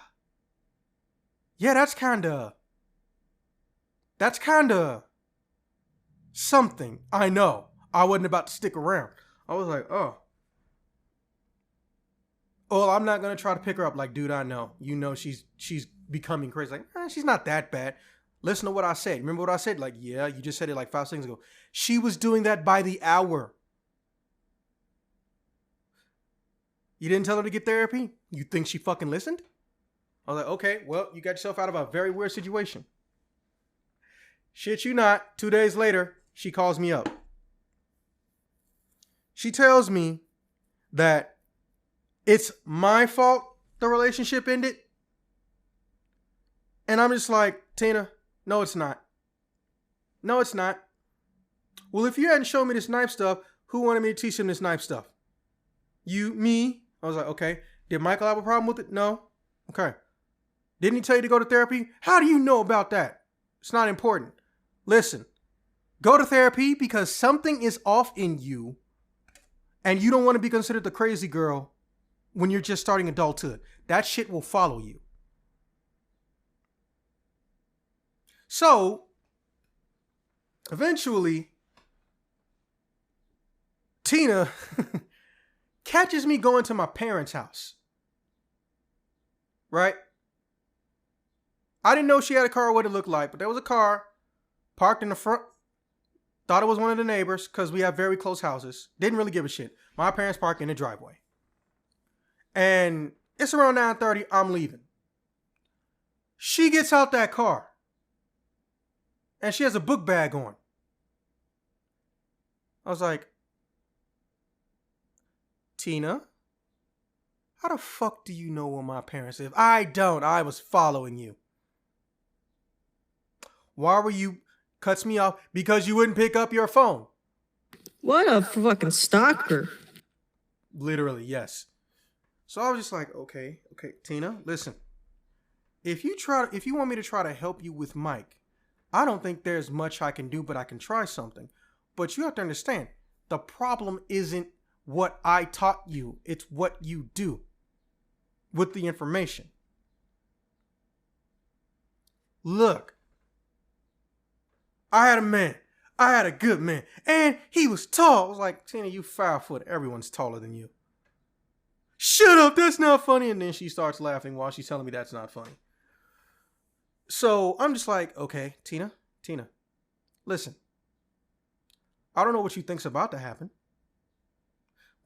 that's kinda That's kind of something. I know. I wasn't about to stick around. I was like, oh. Well, I'm not going to try to pick her up like, dude, I know. You know she's becoming crazy. Like, she's not that bad. Listen to what I said. Remember what I said? Like, yeah, you just said it like 5 seconds ago. She was doing that by the hour. You didn't tell her to get therapy? You think she fucking listened? I was like, okay, well, you got yourself out of a very weird situation. Shit you not, 2 days later, she calls me up. She tells me that it's my fault the relationship ended. And I'm just like, Tina, no, it's not. No, it's not. Well, if you hadn't shown me this knife stuff, who wanted me to teach him this knife stuff? You, me? I was like, okay. Did Michael have a problem with it? No. Okay. Didn't he tell you to go to therapy? How do you know about that? It's not important. Listen, go to therapy because something is off in you and you don't want to be considered the crazy girl when you're just starting adulthood. That shit will follow you. So, eventually, Tina catches me going to my parents' house. Right? I didn't know she had a car or what it looked like, but there was a car parked in the front. Thought it was one of the neighbors because we have very close houses. Didn't really give a shit. My parents parked in the driveway. And it's around 9:30. I'm leaving. She gets out that car. And she has a book bag on. I was like, Tina, how the fuck do you know where my parents live? I don't. I was following you. Why were you... Cuts me off because you wouldn't pick up your phone. What a fucking stalker. Literally, yes. So I was just like, okay, Tina, listen. If you want me to try to help you with Mike, I don't think there's much I can do, but I can try something. But you have to understand, the problem isn't what I taught you. It's what you do with the information. Look. I had a man. I had a good man. And he was tall. I was like, Tina, you 5 foot. Everyone's taller than you. Shut up. That's not funny. And then she starts laughing while she's telling me that's not funny. So I'm just like, okay, Tina, listen. I don't know what you think's about to happen.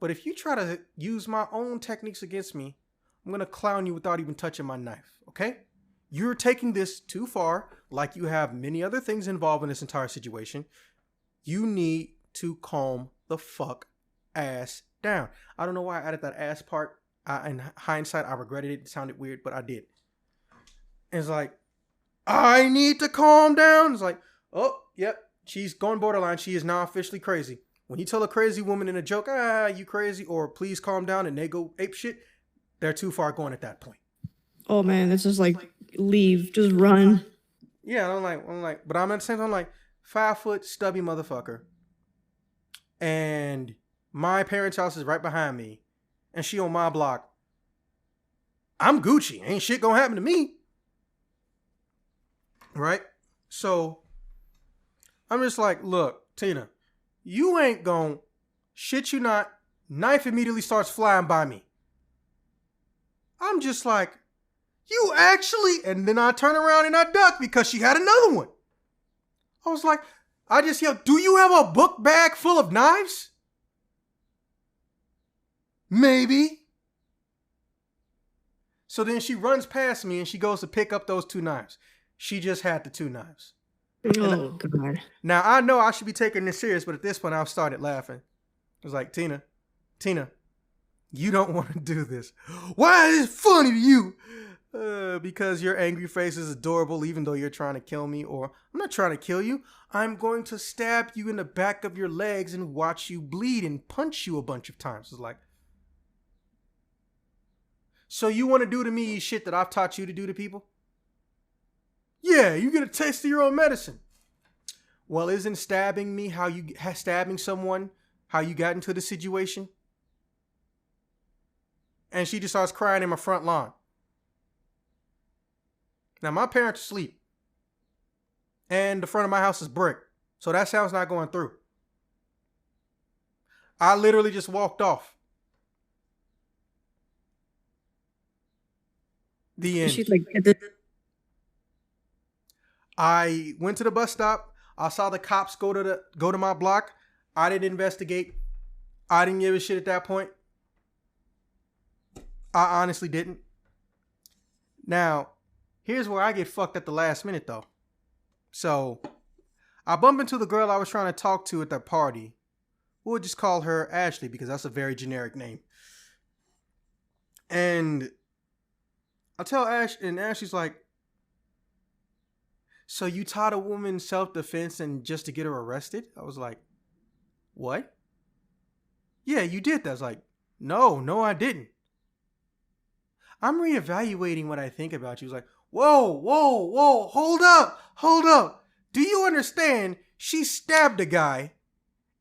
But if you try to use my own techniques against me, I'm going to clown you without even touching my knife. Okay? You're taking this too far, like you have many other things involved in this entire situation. You need to calm the fuck ass down. I don't know why I added that ass part. In hindsight, I regretted it. It sounded weird, but I did. And it's like, I need to calm down. It's like, oh, yep, she's going borderline. She is now officially crazy. When you tell a crazy woman in a joke, you crazy, or please calm down, and they go ape shit, they're too far gone at that point. Oh man, this is like, leave, just run. Yeah, I'm like, but I'm at the same time, like, 5 foot stubby motherfucker. And my parents' house is right behind me. And she on my block. I'm Gucci. Ain't shit gonna happen to me. Right? So, I'm just like, look, Tina, you ain't gonna, shit you not, knife immediately starts flying by me. I'm just like, you actually, and then I turn around and I duck because she had another one. I was like, I just yelled, do you have a book bag full of knives? Maybe. So then she runs past me and she goes to pick up those 2 knives. She just had the 2 knives. Oh, God. Now, I know I should be taking this serious, but at this point, I started laughing. I was like, Tina, you don't want to do this. Why is it funny to you? Because your angry face is adorable, even though you're trying to kill me. Or, I'm not trying to kill you. I'm going to stab you in the back of your legs and watch you bleed and punch you a bunch of times. It's like, so you want to do to me shit that I've taught you to do to people? Yeah, you get a taste of your own medicine. Well, isn't stabbing me stabbing someone how you got into the situation? And she just starts crying in my front lawn. Now, my parents are asleep. and the front of my house is brick. So that sound's not going through. I literally just walked off. The end. She's like, at the I went to the bus stop. I saw the cops go to my block. I didn't investigate. I didn't give a shit at that point. I honestly didn't. Now, here's where I get fucked at the last minute though. So, I bump into the girl I was trying to talk to at that party. We'll just call her Ashley because that's a very generic name. And I tell Ash, and Ashley's like, so you taught a woman self-defense and just to get her arrested? I was like, what? Yeah, you did that. I was like, no, I didn't. I'm reevaluating what I think about you. He was like, whoa, hold up. Do you understand? She stabbed a guy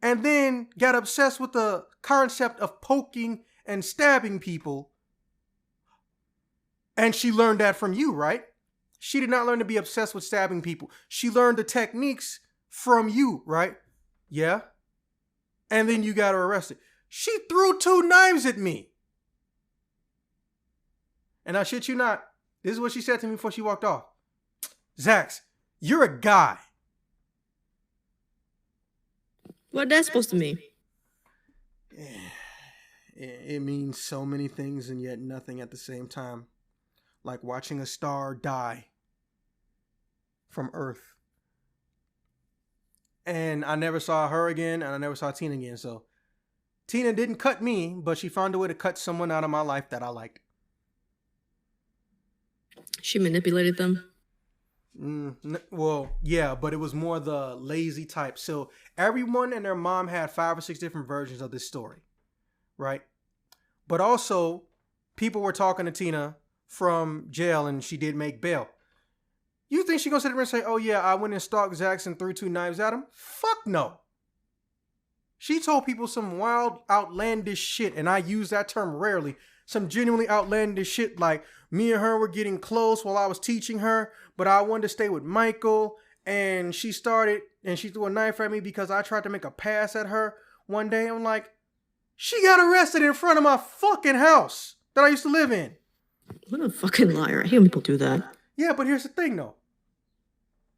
and then got obsessed with the concept of poking and stabbing people. And she learned that from you, right? She did not learn to be obsessed with stabbing people. She learned the techniques from you, right? Yeah. And then you got her arrested. She threw 2 knives at me. And I shit you not, this is what she said to me before she walked off. Zax, you're a guy. what that's supposed to mean? It means so many things and yet nothing at the same time. Like watching a star die from Earth. And I never saw her again, and I never saw Tina again. So Tina didn't cut me, but she found a way to cut someone out of my life that I liked. She manipulated them. Well, yeah, but it was more the lazy type. So everyone and their mom had 5 or 6 different versions of this story, right? But also, people were talking to Tina from jail, and she did make bail. You think she gonna sit there and say, oh yeah, I went and stalked Zax and threw 2 knives at him? Fuck no. She told people some wild, outlandish shit, and I use that term rarely. Some genuinely outlandish shit like me and her were getting close while I was teaching her, but I wanted to stay with Michael, and she threw a knife at me because I tried to make a pass at her one day. I'm like, she got arrested in front of my fucking house that I used to live in. What a fucking liar. I hate when people do that. Yeah, but here's the thing though.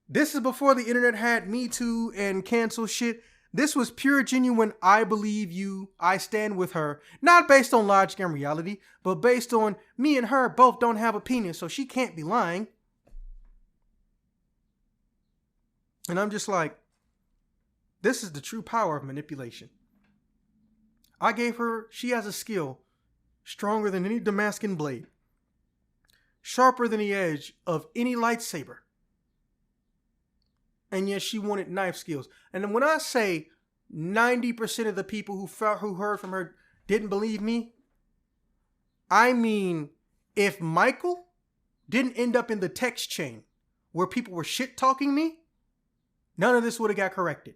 This is before the internet had Me Too and cancel shit. This was pure, genuine, I believe you, I stand with her. Not based on logic and reality, but based on me and her both don't have a penis, so she can't be lying. And I'm just like, this is the true power of manipulation. I gave her, she has a skill stronger than any Damascus blade. Sharper than the edge of any lightsaber. And yet she wanted knife skills. And then when I say 90% of the people who heard from her didn't believe me, I mean, if Michael didn't end up in the text chain where people were shit talking me, none of this would have got corrected.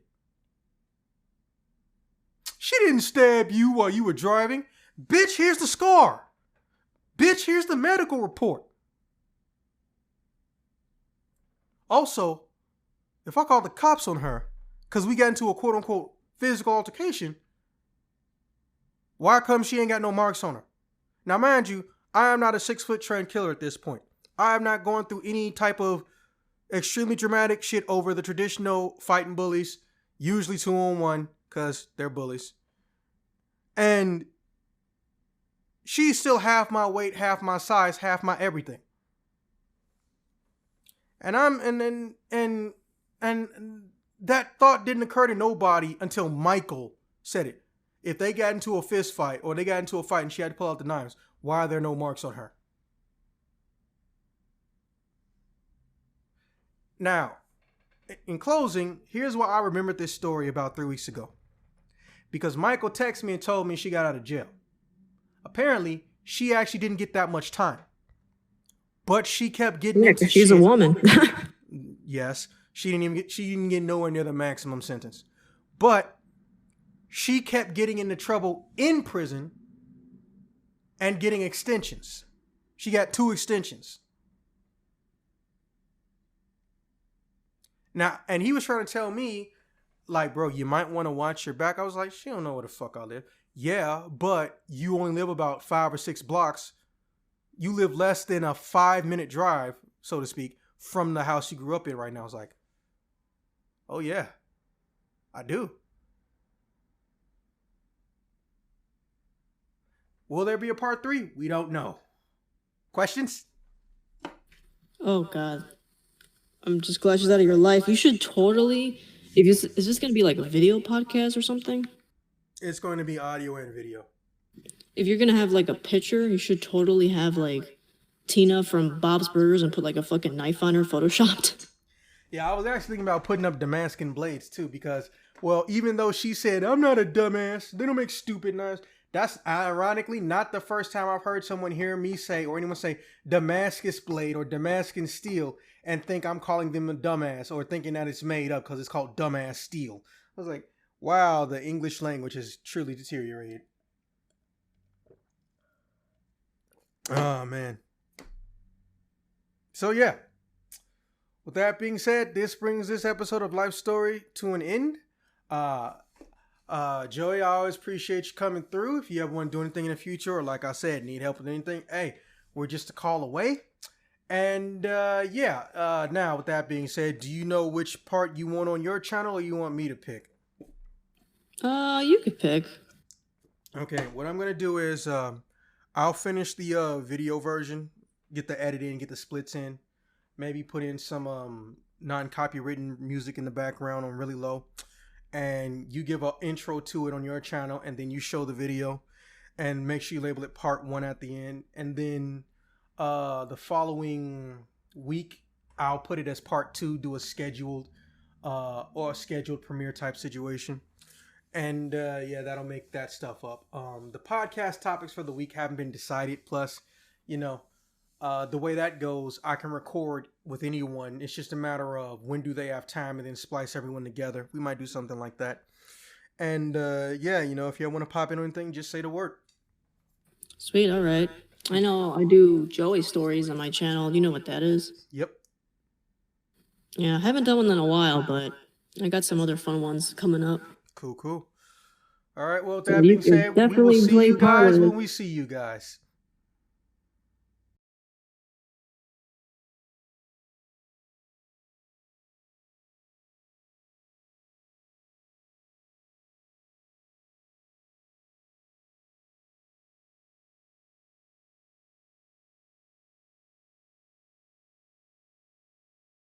She didn't stab you while you were driving. Bitch, here's the scar. Bitch, here's the medical report. Also, if I called the cops on her because we got into a quote-unquote physical altercation, why come she ain't got no marks on her? Now, mind you, I am not a 6-foot trained killer at this point. I have not gone through any type of extremely dramatic shit over the traditional fighting bullies, usually 2-on-1 because they're bullies. And she's still half my weight, half my size, half my everything. And that thought didn't occur to nobody until Michael said it. If they got into a fist fight or they got into a fight and she had to pull out the knives, why are there no marks on her? Now, in closing, here's why I remembered this story about 3 weeks ago. Because Michael texted me and told me she got out of jail. Apparently, she actually didn't get that much time. But she kept getting into shit. She's a woman. Yes, she didn't get nowhere near the maximum sentence. But she kept getting into trouble in prison and getting extensions. She got 2 extensions. Now, and he was trying to tell me, like, bro, you might want to watch your back. I was like, she don't know where the fuck I live. Yeah, but you only live about 5 or 6 blocks. You live less than a 5-minute drive, so to speak, from the house you grew up in right now. I was like, oh yeah, I do. Will there be a part 3? We don't know. Questions? Oh God. I'm just glad she's out of your life. You should totally. Is this gonna be like a video podcast or something? It's going to be audio and video. If you're gonna have like a picture, you should totally have like Tina from Bob's Burgers and put like a fucking knife on her photoshopped. Yeah, I was actually thinking about putting up Damascus blades too, because, well, even though she said, I'm not a dumbass, they don't make stupid knives, that's ironically not the first time I've heard someone hear me say, or anyone say, Damascus blade or Damascus steel, and think I'm calling them a dumbass, or thinking that it's made up because it's called dumbass steel. I was like, wow, the English language has truly deteriorated. Oh, man. So, yeah. With that being said, this brings this episode of Life Story to an end. Joey, I always appreciate you coming through. If you ever want to do anything in the future, or like I said, need help with anything, hey, we're just a call away. And now with that being said, do you know which part you want on your channel, or you want me to pick? You could pick. Okay, what I'm gonna do is I'll finish the video version, get the edit in, get the splits in, maybe put in some non-copywritten music in the background on really low, and you give an intro to it on your channel, and then you show the video, and make sure you label it part 1 at the end, and then the following week I'll put it as part 2, do a scheduled premiere type situation. And that'll make that stuff up. The podcast topics for the week haven't been decided. Plus, the way that goes, I can record with anyone. It's just a matter of when do they have time, and then splice everyone together. We might do something like that. And if you want to pop in or anything, just say the word. Sweet, all right. I know I do Joey stories on my channel. You know what that is? Yep. Yeah, I haven't done one in a while, but I got some other fun ones coming up. Cool. All right, well, with that being said, we will see you guys when we see you guys.